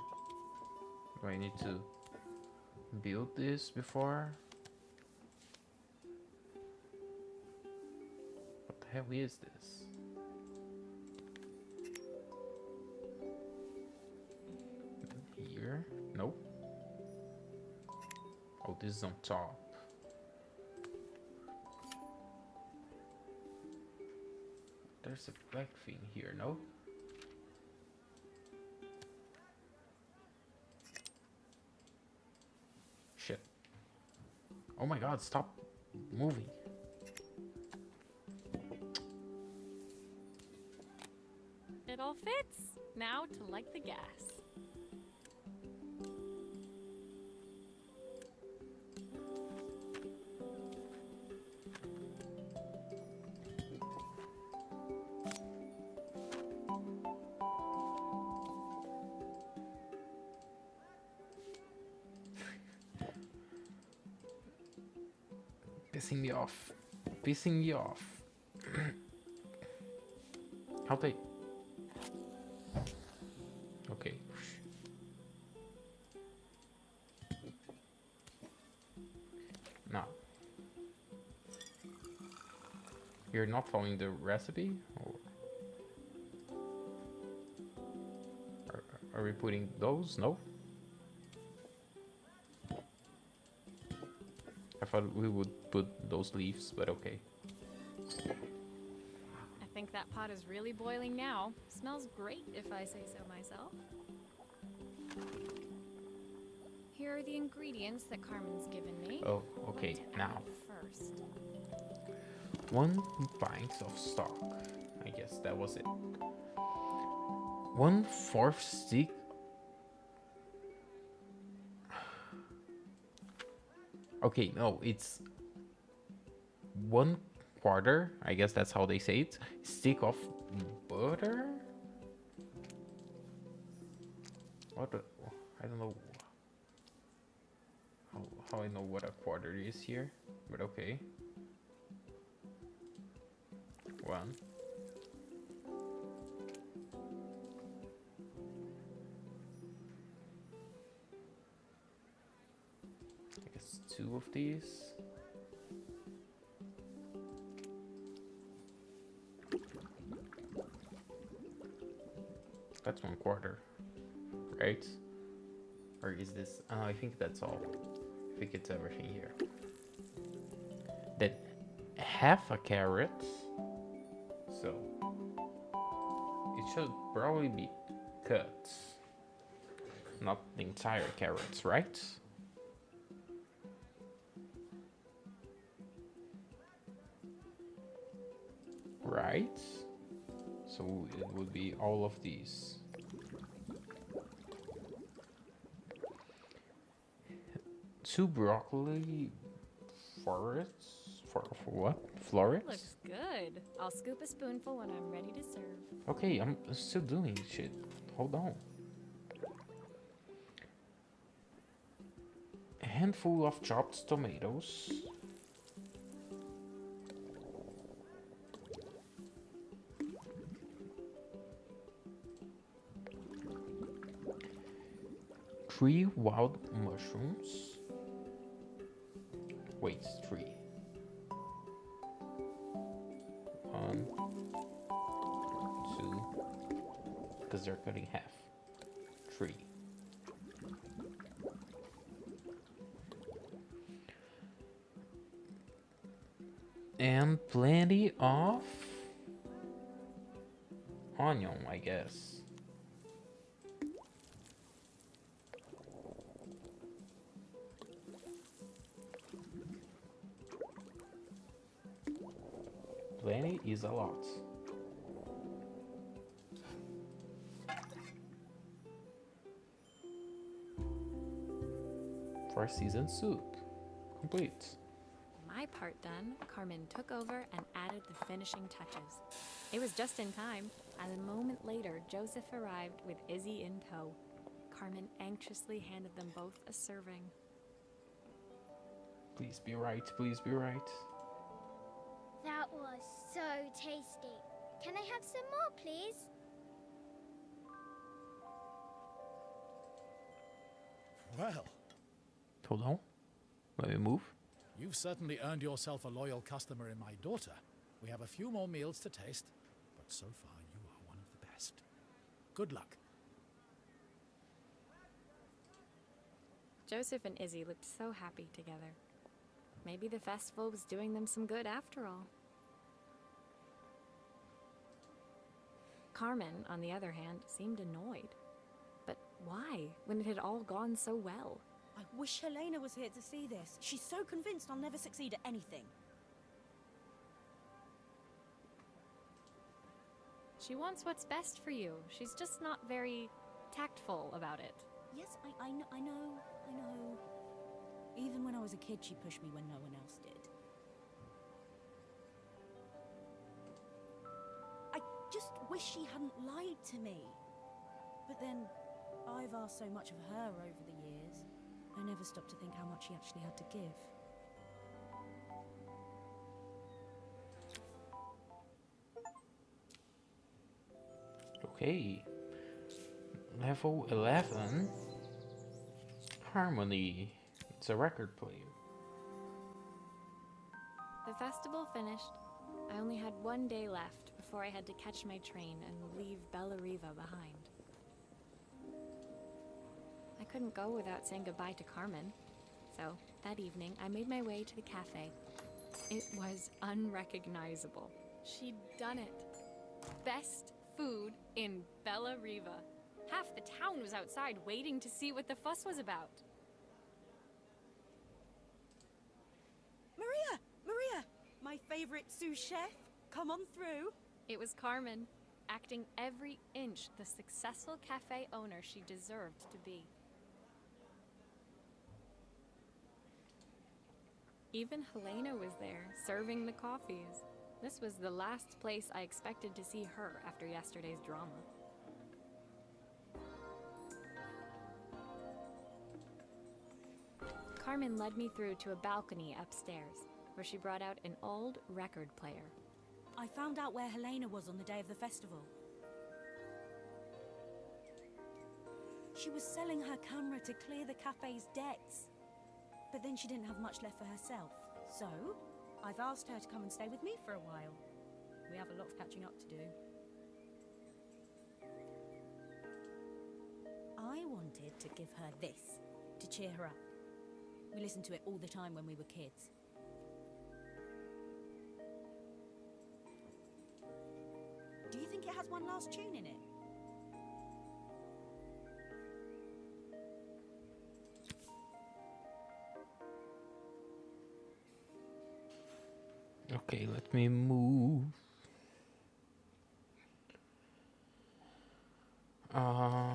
Do I need to build this before? What the hell is this? Here? Nope. Oh, this is on top. There's a black thing here, no? Shit. Oh my god, stop moving. It all fits. Now to light the gas. Pissing me off. Pissing me off. How they... Okay. Now. You're not following the recipe? Or are we putting those? No? I thought we would put those leaves, but okay. I think that pot is really boiling now. Smells great if I say so myself. Here are the ingredients that Carmen's given me. Oh, okay, What to now. add first. 1 pint of stock. I guess that was it. 1/4 stick. Okay, no, it's 1/4. I guess that's how they say it. Stick of butter. What? I don't know. How I know what a quarter is here, but okay. 1. I guess 2 of these. That's 1/4, right? Or is this? I think that's all. I think it's everything here. Then half a carrot. So it should probably be cut. not the entire carrots, right? Right? So it would be all of these. Two broccoli florets? For what? Florets? Looks good. I'll scoop a spoonful when I'm ready to serve. Okay, I'm still doing shit. Hold on. A handful of chopped tomatoes. Three wild mushrooms. Wait, three. One, two, because they're cutting half. Three. And plenty of onion, I guess. Plenty is a lot. For seasoned soup. Complete. My part done, Carmen took over and added the finishing touches. It was just in time, and a moment later, Joseph arrived with Izzy in tow. Carmen anxiously handed them both a serving. Please be right, please be right. That was so tasty. Can I have some more, please? Well, Hold on. Let me move. you've certainly earned yourself a loyal customer in my daughter. We have a few more meals to taste, but so far you are one of the best. Good luck. Joseph and Izzy looked so happy together. Maybe the festival was doing them some good after all. Carmen, on the other hand, seemed annoyed. But why, when it had all gone so well? I wish Helena was here to see this. She's so convinced I'll never succeed at anything. She wants what's best for you. She's just not very tactful about it. Yes, I know. Even when I was a kid, she pushed me when no one else did. I just wish she hadn't lied to me. But then, I've asked so much of her over the years. I never stopped to think how much she actually had to give. Okay. Level 11. Harmony. It's a record player. The festival finished. I only had one day left before I had to catch my train and leave Bellariva behind. I couldn't go without saying goodbye to Carmen. So, that evening, I made my way to the cafe. It was unrecognizable. She'd done it. Best food in Bellariva. Half the town was outside waiting to see what the fuss was about. Maria! My favorite sous chef. Come on through. It was Carmen, acting every inch the successful cafe owner she deserved to be. Even Helena was there, serving the coffees. This was the last place I expected to see her after yesterday's drama. Carmen led me through to a balcony upstairs, where she brought out an old record player. I found out where Helena was on the day of the festival. She was selling her camera to clear the cafe's debts. But then she didn't have much left for herself. So, I've asked her to come and stay with me for a while. We have a lot of catching up to do. I wanted to give her this, to cheer her up. We listened to it all the time when we were kids. Do you think it has one last tune in it? Okay, let me move. Okay,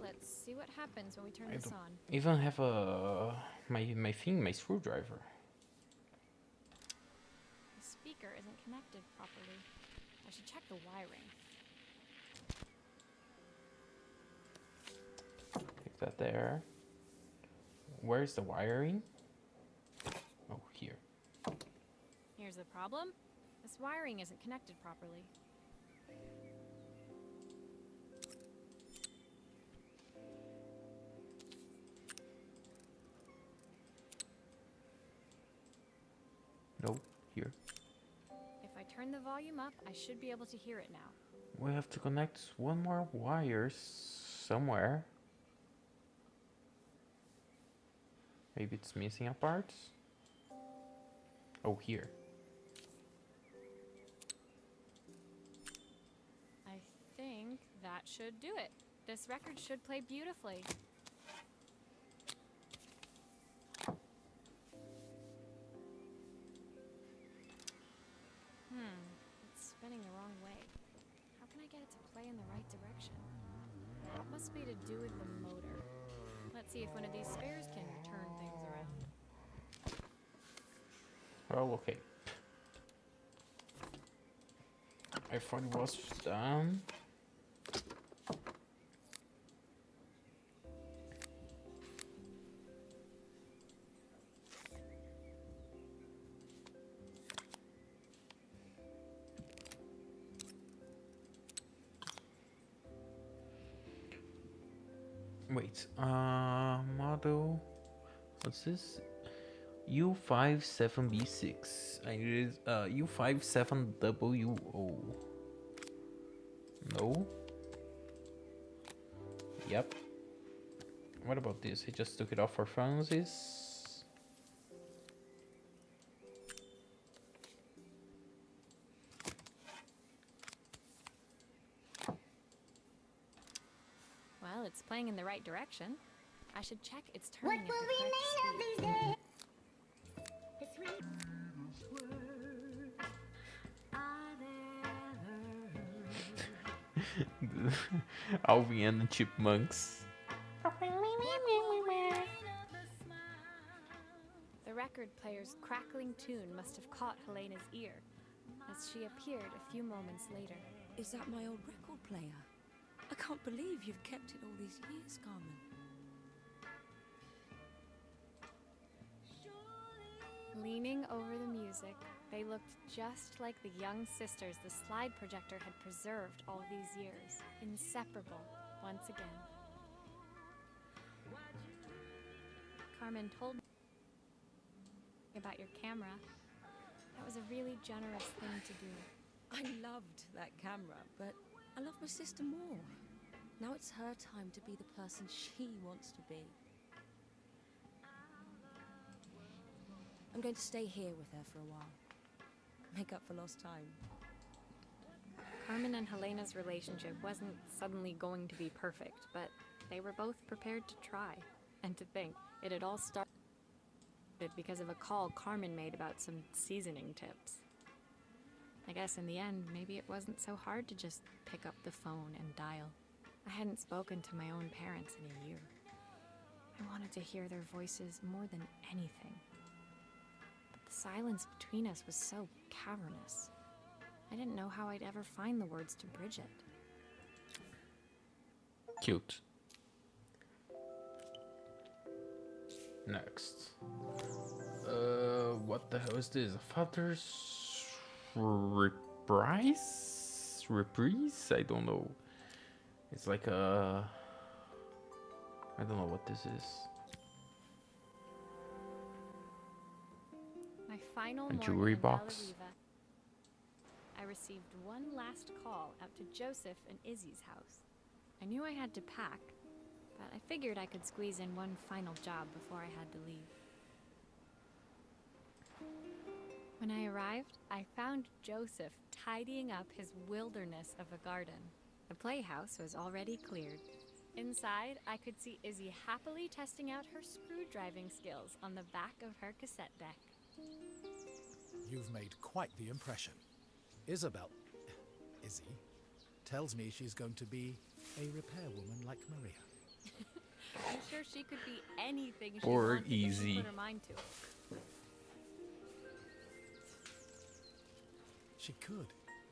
let's see what happens when we turn I this don't on. even have my screwdriver. The speaker isn't connected properly. I should check the wiring. Take that there. Where's the wiring? Oh, here. Here's the problem. This wiring isn't connected properly. No, here. If I turn the volume up, I should be able to hear it now. We have to connect one more wire somewhere. Maybe it's missing a part. Oh, here. I think that should do it. This record should play beautifully. It's spinning the wrong way. How can I get it to play in the right direction? It must be to do with the motor. Let's see if one of these spares can turn things around. Oh, okay. I thought it was done. Wait, model, what's this? U57B6. I need U57WO. No. Yep. What about this? I just took it off for funsies. Well, it's playing in the right direction. I should check it's turning at the correct speed. Alvin and the Chipmunks. The record player's crackling tune must have caught Helena's ear, as she appeared a few moments later. Is that my old record player? I can't believe you've kept it all these years, Carmen. Leaning over the music, they looked just like the young sisters the slide projector had preserved all these years, inseparable once again. Carmen told me about your camera. That was a really generous thing to do. I loved that camera, but I love my sister more. Now it's her time to be the person she wants to be. I'm going to stay here with her for a while. Make up for lost time. Carmen and Helena's relationship wasn't suddenly going to be perfect, but they were both prepared to try. And to think, it had all started because of a call Carmen made about some seasoning tips. I guess in the end, maybe it wasn't so hard to just pick up the phone and dial. I hadn't spoken to my own parents in a year. I wanted to hear their voices more than anything. But the silence between us was so cavernous. I didn't know how I'd ever find the words to bridge it. Cute. Next. What the hell is this? A father's reprise? Reprise? I don't know. It's like a... I don't know what this is. My final A morning jewelry in box. Bella Riva, I received one last call out to Joseph and Izzy's house. I knew I had to pack, but I figured I could squeeze in one final job before I had to leave. When I arrived, I found Joseph tidying up his wilderness of a garden. The playhouse was already cleared. Inside, I could see Izzy happily testing out her screw driving skills on the back of her cassette deck. You've made quite the impression. Izzy, tells me she's going to be a repairwoman like Maria. I'm sure she could be anything she Or wanted if she easy. put her mind to. She could.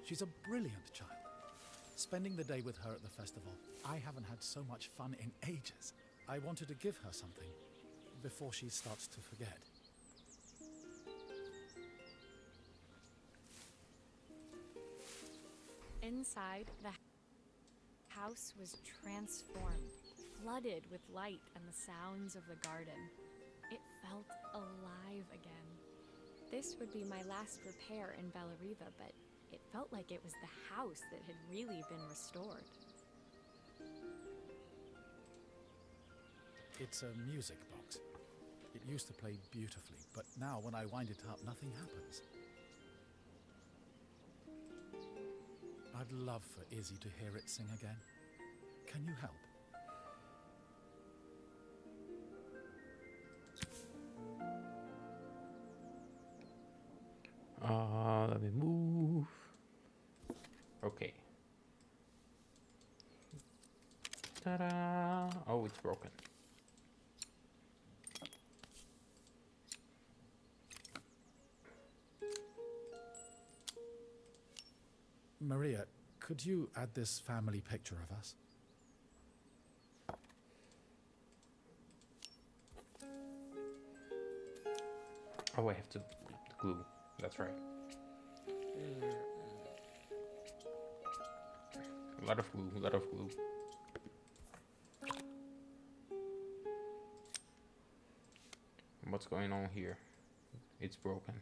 She's a brilliant child. Spending the day with her at the festival, I haven't had so much fun in ages. I wanted to give her something before she starts to forget. Inside, the house was transformed, flooded with light and the sounds of the garden. It felt alive again. This would be my last repair in Bellariva, but it felt like it was the house that had really been restored. It's a music box. It used to play beautifully, but now when I wind it up, nothing happens. I'd love for Izzy to hear it sing again. Can you help? Let me move. Okay. Ta-da! Oh, it's broken. Maria, could you add this family picture of us? Oh, I have to glue. That's right. A lot of glue, a lot of glue. What's going on here? It's broken.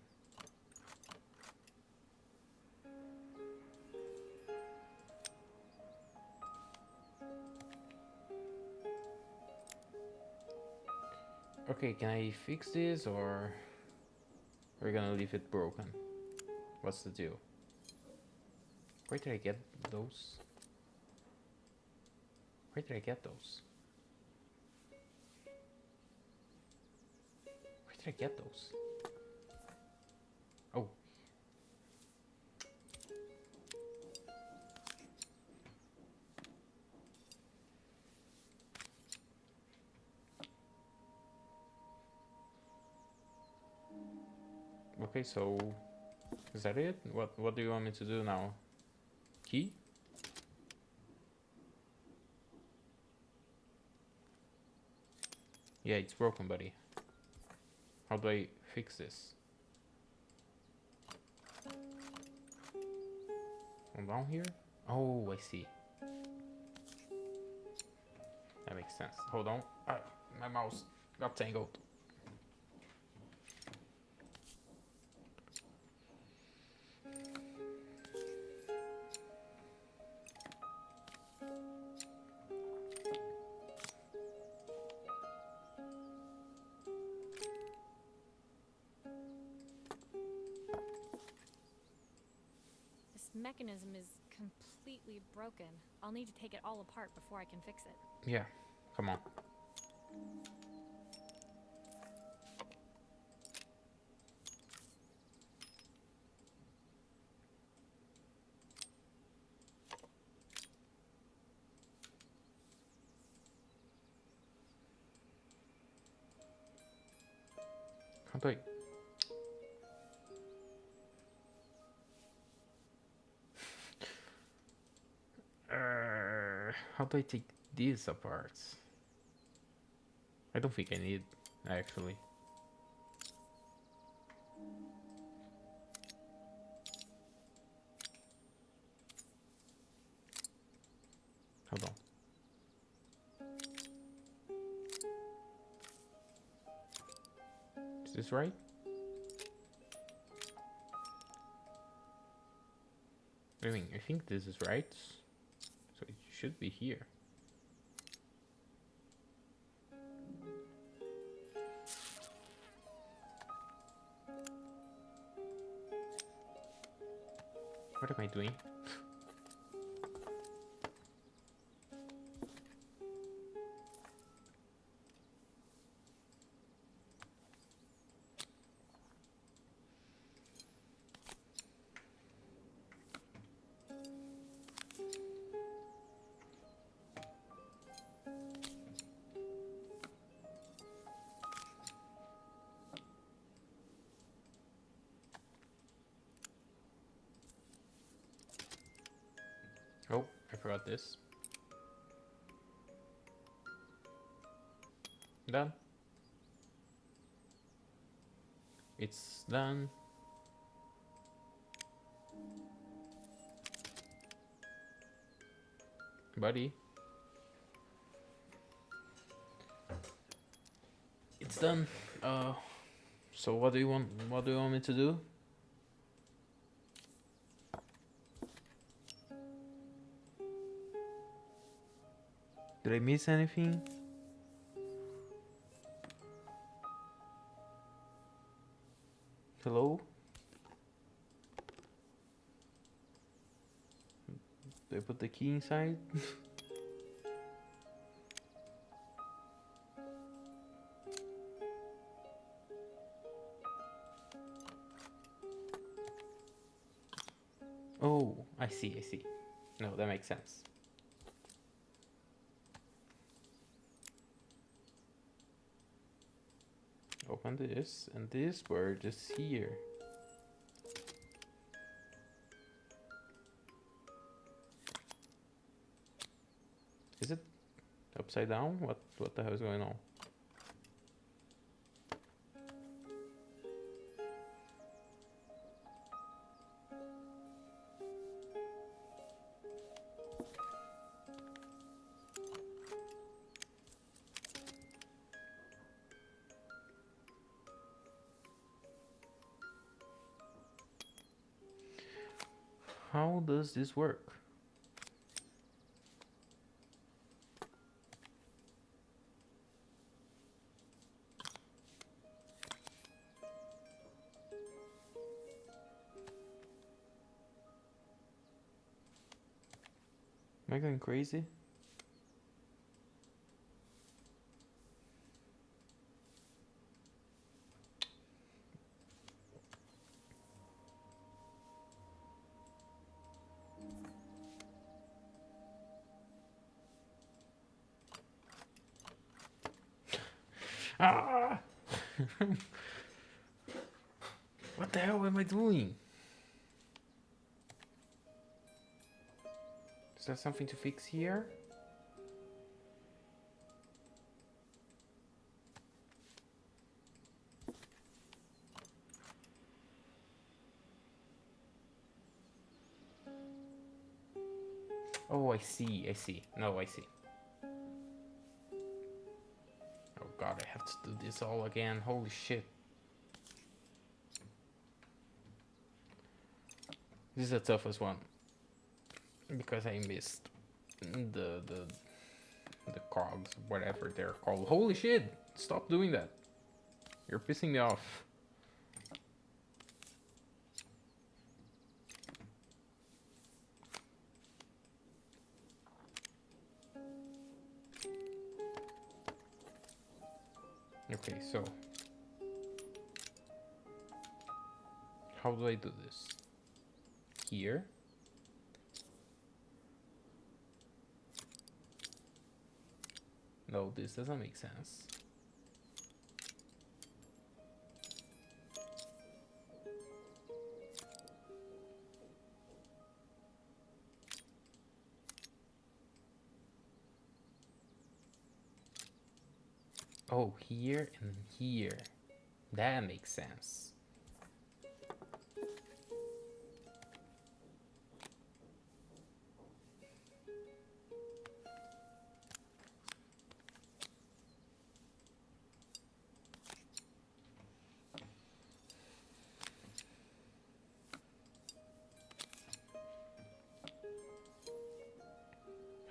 Okay, can I fix this or are we gonna leave it broken? What's the deal? Where did I get those? Where did I get those? Where did I get those? Oh. Okay, so is that it? What do you want me to do now? Key? Yeah, it's broken, buddy. How do I fix this? From down here? Oh, I see. That makes sense. Hold on. Ah, my mouse got tangled. Mechanism is completely broken. I'll need to take it all apart before I can fix it. Yeah, come on. How do I... how do I take these apart? I don't think I need, actually. Hold on. Is this right? I mean, I think this is right. So it should be here. What am I doing? Oh, I forgot this. Done. It's done. Buddy. It's done. So what do you want me to do? Did I miss anything? Hello? Do I put the key inside? Oh, I see. No, that makes sense. Open this, and this word is here. Is it upside down? What the hell is going on? How does this work? Am I going crazy? Ah! What the hell am I doing? Is there something to fix here? Oh, I see. No, I see. Oh god, I have to do this all again. Holy shit. This is the toughest one. Because I missed the cogs, whatever they're called. Holy shit! Stop doing that. You're pissing me off. Okay, so how do I do this? Here. No, this doesn't make sense. Oh, here and here. That makes sense.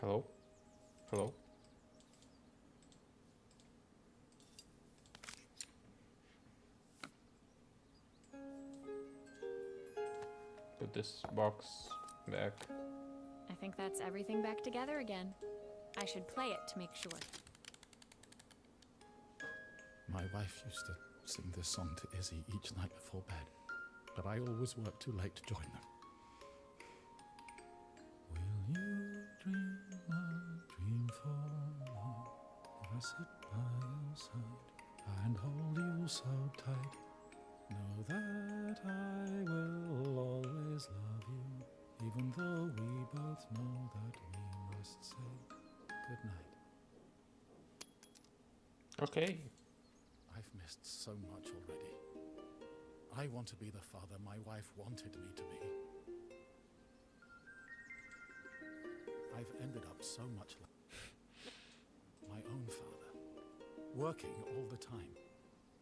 Hello? Hello? Put this box back. I think that's everything back together again. I should play it to make sure. My wife used to sing this song to Izzy each night before bed, but I always worked too late to join them. Will you dream a dream for me? If I sit by your side and hold you so tight, know that I will always love you, even though we both know that we must say goodnight. Okay. I've missed so much already. I want to be the father my wife wanted me to be. I've ended up so much like my own father, working all the time.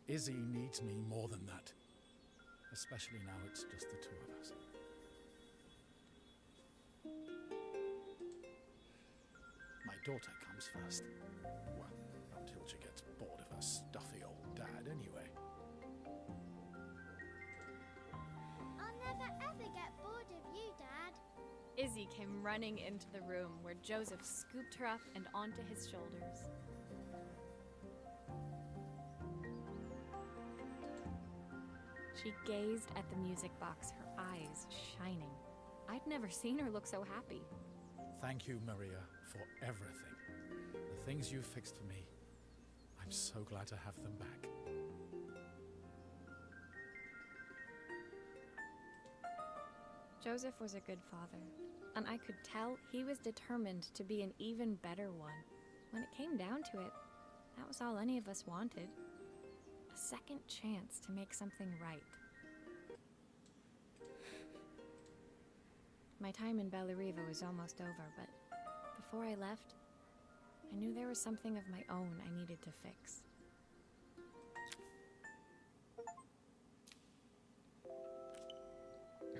Izzy needs me more than that, especially now it's just the two of us. My daughter comes first. Well, until she gets bored of her stuffy old dad anyway. I'll never ever get bored of you, Dad. Izzy came running into the room where Joseph scooped her up and onto his shoulders. She gazed at the music box, her eyes shining. I'd never seen her look so happy. Thank you, Maria, for everything. The things you've fixed for me. I'm so glad to have them back. Joseph was a good father, and I could tell he was determined to be an even better one. When it came down to it, that was all any of us wanted. A second chance to make something right. My time in Bellariva was almost over, but before I left, I knew there was something of my own I needed to fix.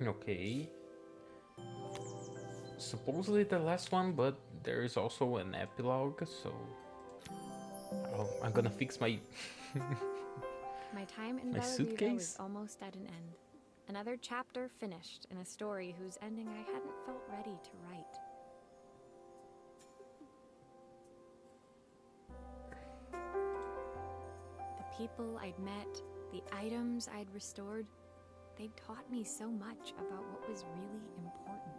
Okay. Supposedly the last one, but there is also an epilogue, so I'm gonna fix my My time in My Bellariva suitcase? was almost at an end. Another chapter finished in a story whose ending I hadn't felt ready to write. The people I'd met, the items I'd restored, they'd taught me so much about what was really important.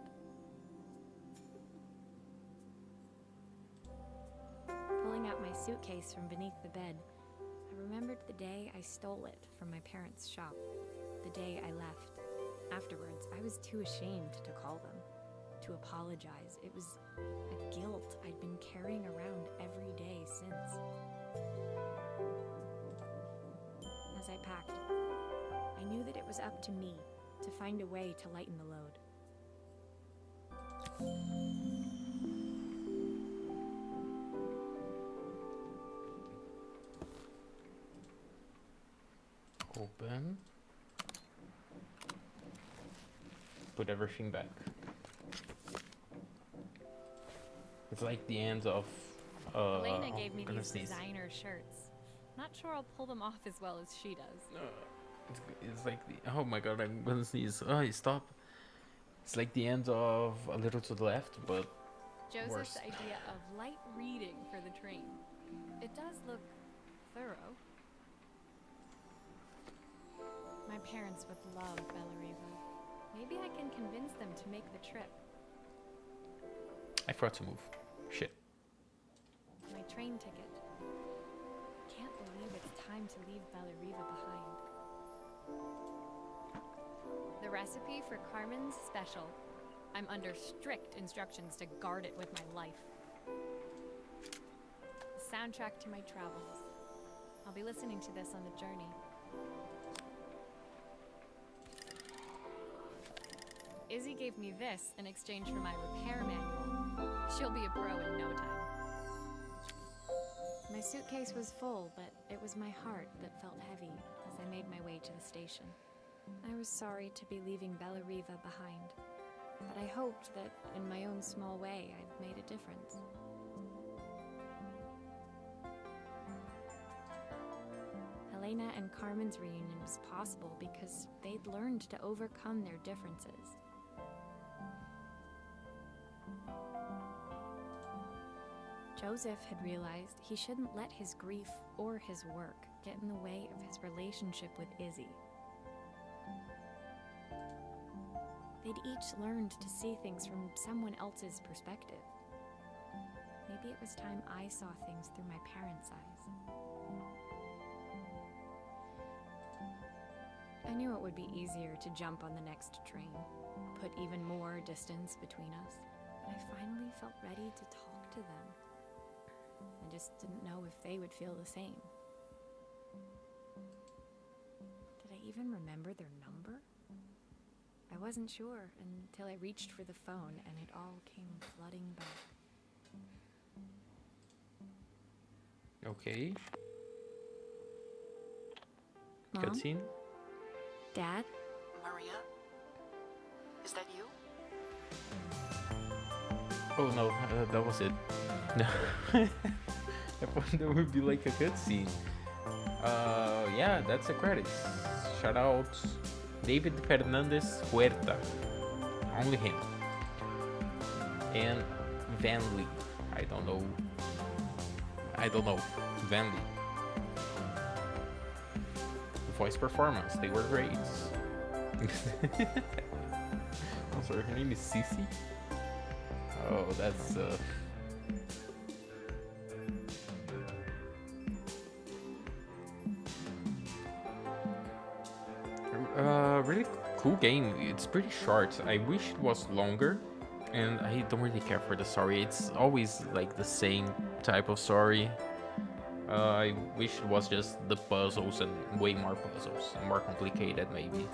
Pulling out my suitcase from beneath the bed, I remembered the day I stole it from my parents' shop, the day I left. Afterwards, I was too ashamed to call them, to apologize. It was a guilt I'd been carrying around every day since. As I packed, I knew that it was up to me to find a way to lighten the load. open. Put everything back. It's like the end of Elena gave me I'm gonna these sneeze. designer shirts. Not sure I'll pull them off as well as she does. It's like the oh my god, I'm gonna sneeze. Oh, stop. It's like the end of A Little to the Left, but Joseph's worse. idea of light reading for the train. It does look thorough. My parents would love Bellariva. Maybe I can convince them to make the trip. I forgot to move. Shit. My train ticket. Can't believe it's time to leave Bellariva behind. The recipe for Carmen's special. I'm under strict instructions to guard it with my life. The soundtrack to my travels. I'll be listening to this on the journey. Izzy gave me this in exchange for my repair manual. She'll be a pro in no time. My suitcase was full, but it was my heart that felt heavy as I made my way to the station. I was sorry to be leaving Bellariva behind, but I hoped that in my own small way I'd made a difference. Elena and Carmen's reunion was possible because they'd learned to overcome their differences. Joseph had realized he shouldn't let his grief or his work get in the way of his relationship with Izzy. They'd each learned to see things from someone else's perspective. Maybe it was time I saw things through my parents' eyes. I knew it would be easier to jump on the next train, put even more distance between us. But I finally felt ready to talk to them. I just didn't know if they would feel the same. Did I even remember their number? I wasn't sure until I reached for the phone and it all came flooding back. Okay. Mom? Cutscene. Dad? Maria? Is that you? Oh no, that was it. No. I thought that would be like a cutscene. Yeah, that's the credits. Shout out David Fernandez Huerta. Only him. And Van Lee. I don't know. Van Lee. Voice performance, they were great. I'm sorry, her name is Cece? Oh, that's really cool game. It's pretty short. I wish it was longer, and I don't really care for the story. It's always like the same type of story. I wish it was just the puzzles and way more puzzles and more complicated maybe.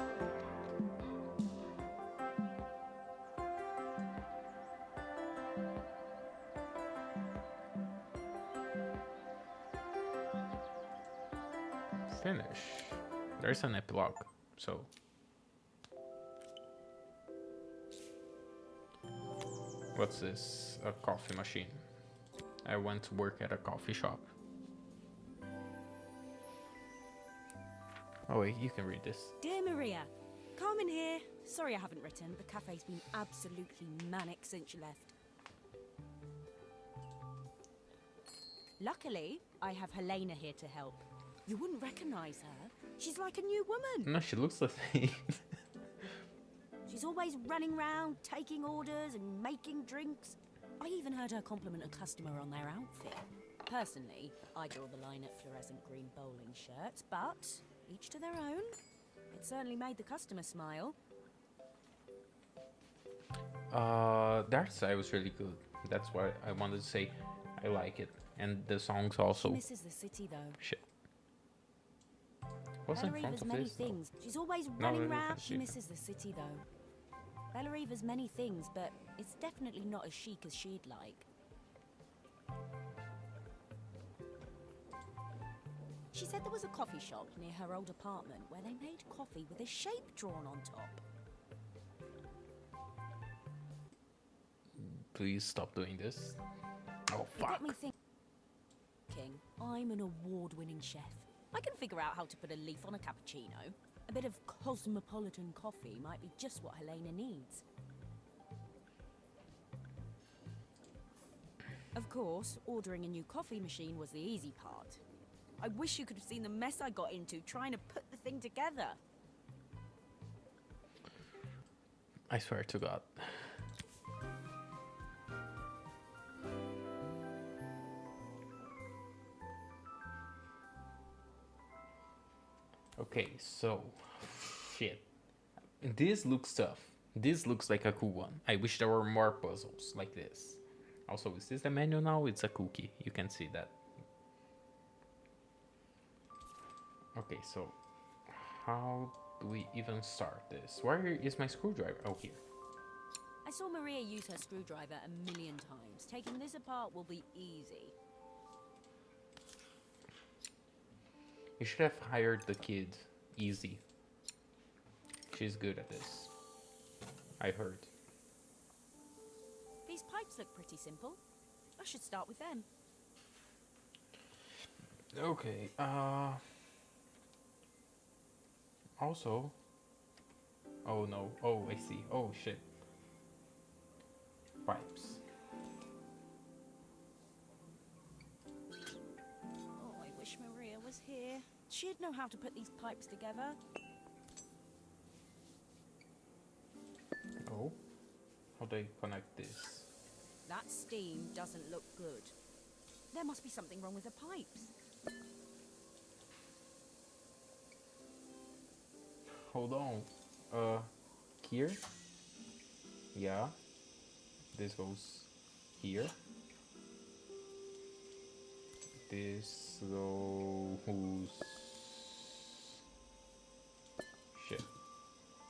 Finish. There's an epilogue, so. What's this? A coffee machine. I went to work at a coffee shop. Oh wait, you can read this. Dear Maria, Carmen here. Sorry I haven't written. The cafe's been absolutely manic since you left. Luckily, I have Helena here to help. You wouldn't recognize her. She's like a new woman. No, she looks the same. She's always running around, taking orders and making drinks. I even heard her compliment a customer on their outfit. Personally, I draw the line at fluorescent green bowling shirts, but each to their own. It certainly made the customer smile. The art style was really good. That's why I wanted to say I like it. And the songs also. She misses the city though. Shit. What's in front of many this? though? things. She's always No, running no, no, around. no, She no. misses the city though. Bellariva's many things, but it's definitely not as chic as she'd like. She said there was a coffee shop near her old apartment where they made coffee with a shape drawn on top. Please stop doing this. Oh It got fuck. me thinking, I'm an award-winning chef. I can figure out how to put a leaf on a cappuccino. A bit of cosmopolitan coffee might be just what Helena needs. Of course, ordering a new coffee machine was the easy part. I wish you could have seen the mess I got into trying to put the thing together. I swear to God. Okay, so shit. This looks tough. This looks like a cool one. I wish there were more puzzles like this. Also, is this the menu now? It's a cookie. You can see that. Okay, so how do we even start this? Where is my screwdriver? Oh, here. I saw Maria use her screwdriver a million times. Taking this apart will be easy. You should have hired the kid. Easy. She's good at this. I heard. These pipes look pretty simple. I should start with them. Okay, also... Oh no, oh I see, oh shit. Pipes. Oh, I wish Maria was here. She'd know how to put these pipes together. Oh, how do I connect this? That steam doesn't look good. There must be something wrong with the pipes. hold on. Here. Yeah. This goes here. This goes. Shit.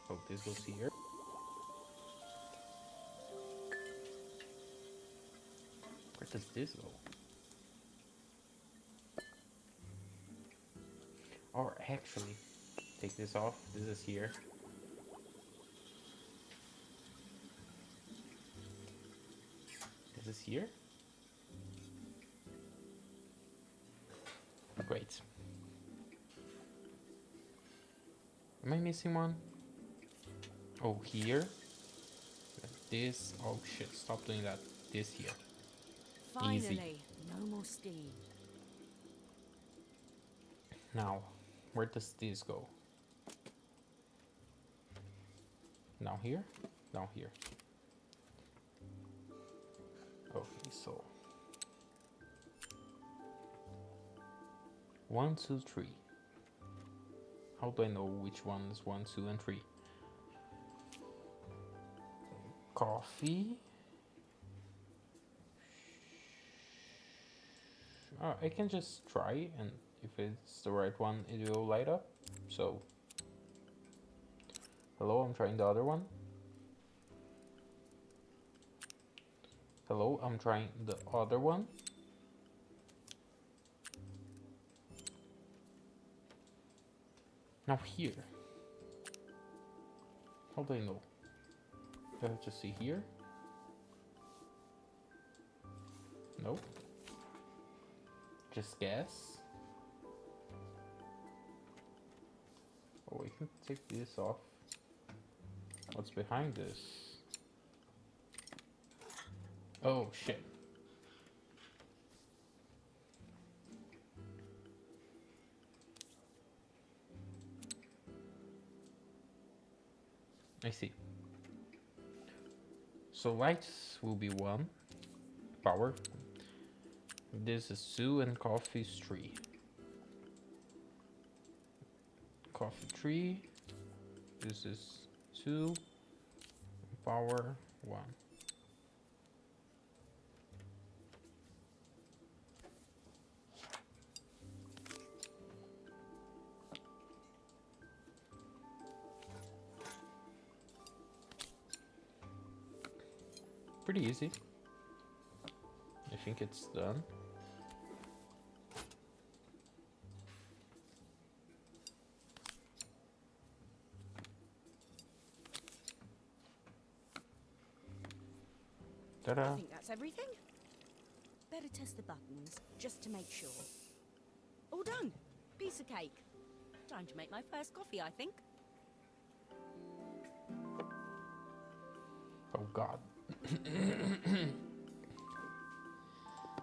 Oh, this goes here. Where does this go? Or actually, take this off. This is here. This is here. Great. Am I missing one? Oh, here. This. Oh shit! Stop doing that. This here. Finally, Easy. no more steam. Now, where does this go? Down here? Down here. Okay, so 1, 2, 3. How do I know which one is 1, 2, and 3? Coffee. I can just try, and if it's the right one, it will light up. So, hello, I'm trying the other one. Hello, I'm trying the other one. Now here. How do I know? Do I have to see here? Nope. Just guess. Oh, we can take this off. What's behind this? Oh shit. I see. So lights will be 1. Power. This is 2 and coffee is 3. Coffee 3. This is 2. Power 1. Pretty easy. I think it's done. Ta-da. I think that's everything. Better test the buttons, just to make sure. All done. Piece of cake. Time to make my first coffee, I think. Oh god.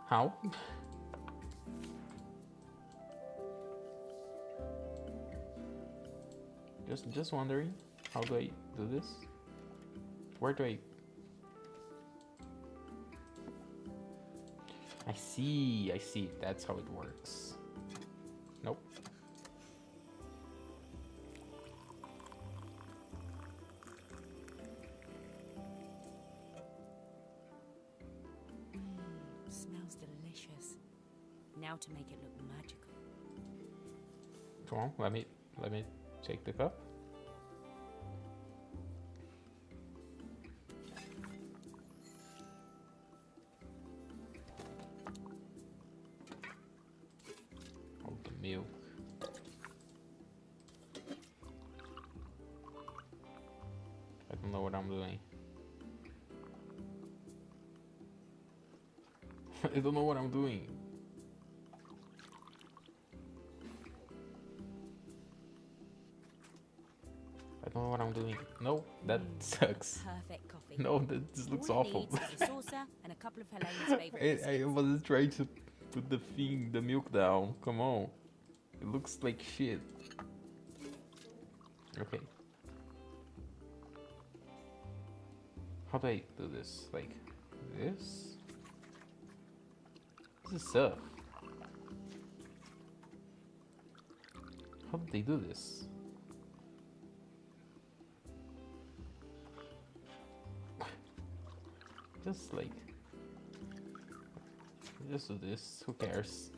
How? Just wondering, how do I do this? Where do I see, that's how it works. Nope. Smells delicious. Now to make it look magical. Come on, let me take the cup. Oh, the milk. I don't know what I'm doing. I don't know what I'm doing. I don't know what I'm doing. No, that sucks. Perfect coffee. No, this looks All it awful. needs is a saucer and a couple of Helena's favourite I was trying to put the milk down. Come on. It looks like shit. Okay. How do I do this? Like this? This is tough. How did they do this? Just like, just do this. Who cares?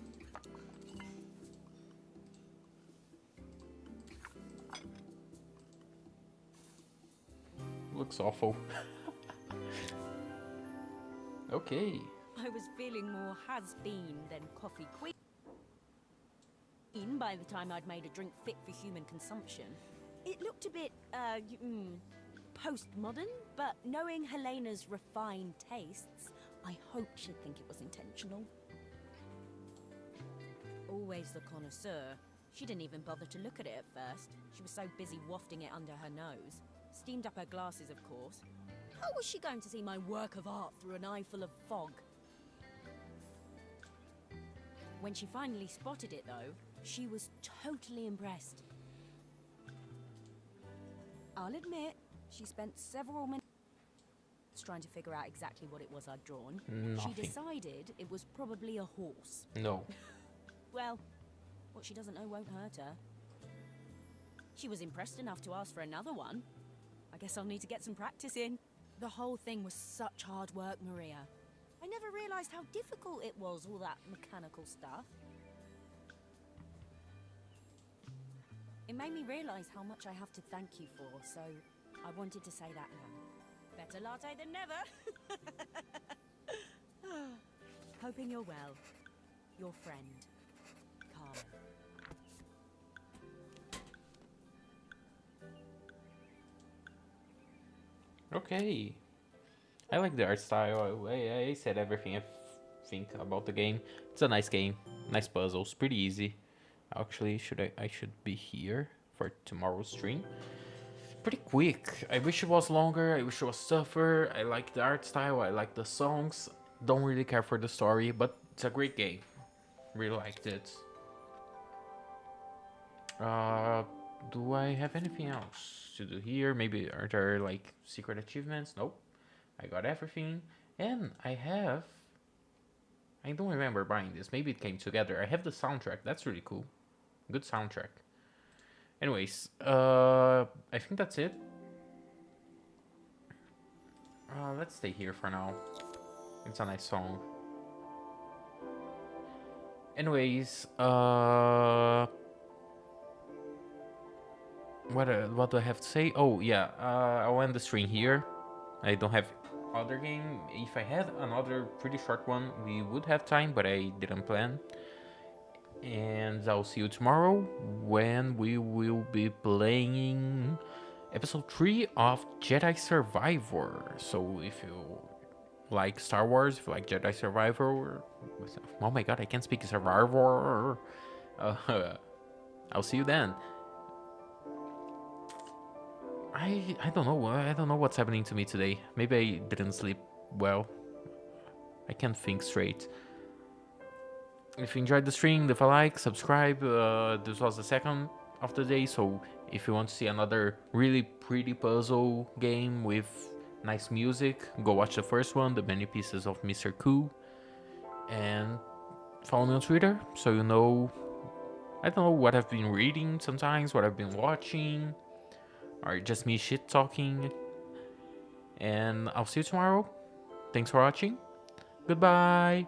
Looks awful. Okay. I was feeling more has-been than coffee queen by the time I'd made a drink fit for human consumption. It looked a bit, postmodern, but knowing Helena's refined tastes, I hope she'd think it was intentional. Always the connoisseur. She didn't even bother to look at it at first. She was so busy wafting it under her nose. Steamed up her glasses, of course. How was she going to see my work of art through an eye full of fog? When she finally spotted it, though, she was totally impressed. I'll admit, she spent several minutes trying to figure out exactly what it was I'd drawn. Nothing. She decided it was probably a horse. No. Well, what she doesn't know won't hurt her. She was impressed enough to ask for another one. I guess I'll need to get some practice in. The whole thing was such hard work, Maria. I never realized how difficult it was, all that mechanical stuff. It made me realize how much I have to thank you for, so I wanted to say that now. Better latte than never. Hoping you're well. Your friend, Carla. Okay. I like the art style. I said everything I think about the game. It's a nice game. Nice puzzles. Pretty easy. Actually, I should be here for tomorrow's stream. Pretty quick. I wish it was longer. I wish it was tougher. I like the art style. I like the songs. Don't really care for the story, but it's a great game. Really liked it. Do I have anything else to do here? Maybe are there like secret achievements? Nope. I got everything. And I don't remember buying this. Maybe it came together. I have the soundtrack. That's really cool. Good soundtrack. Anyways, I think that's it. Let's stay here for now. It's a nice song. Anyways, what do I have to say? Oh yeah, I'll end the stream here. I don't have other game. If I had another pretty short one, we would have time, but I didn't plan. And I'll see you tomorrow when we will be playing episode 3 of Jedi Survivor. So if you like Star Wars, if you like Jedi Survivor, oh my god, I can't speak Survivor. I'll see you then. I don't know. I don't know what's happening to me today. Maybe I didn't sleep well. I can't think straight. If you enjoyed the stream, leave a like, subscribe. This was the second of the day, so if you want to see another really pretty puzzle game with nice music, go watch the first one, The Many Pieces of Mr. Koo. And follow me on Twitter, so you know, I don't know what I've been reading sometimes, what I've been watching, or just me shit talking. And I'll see you tomorrow. Thanks for watching. Goodbye.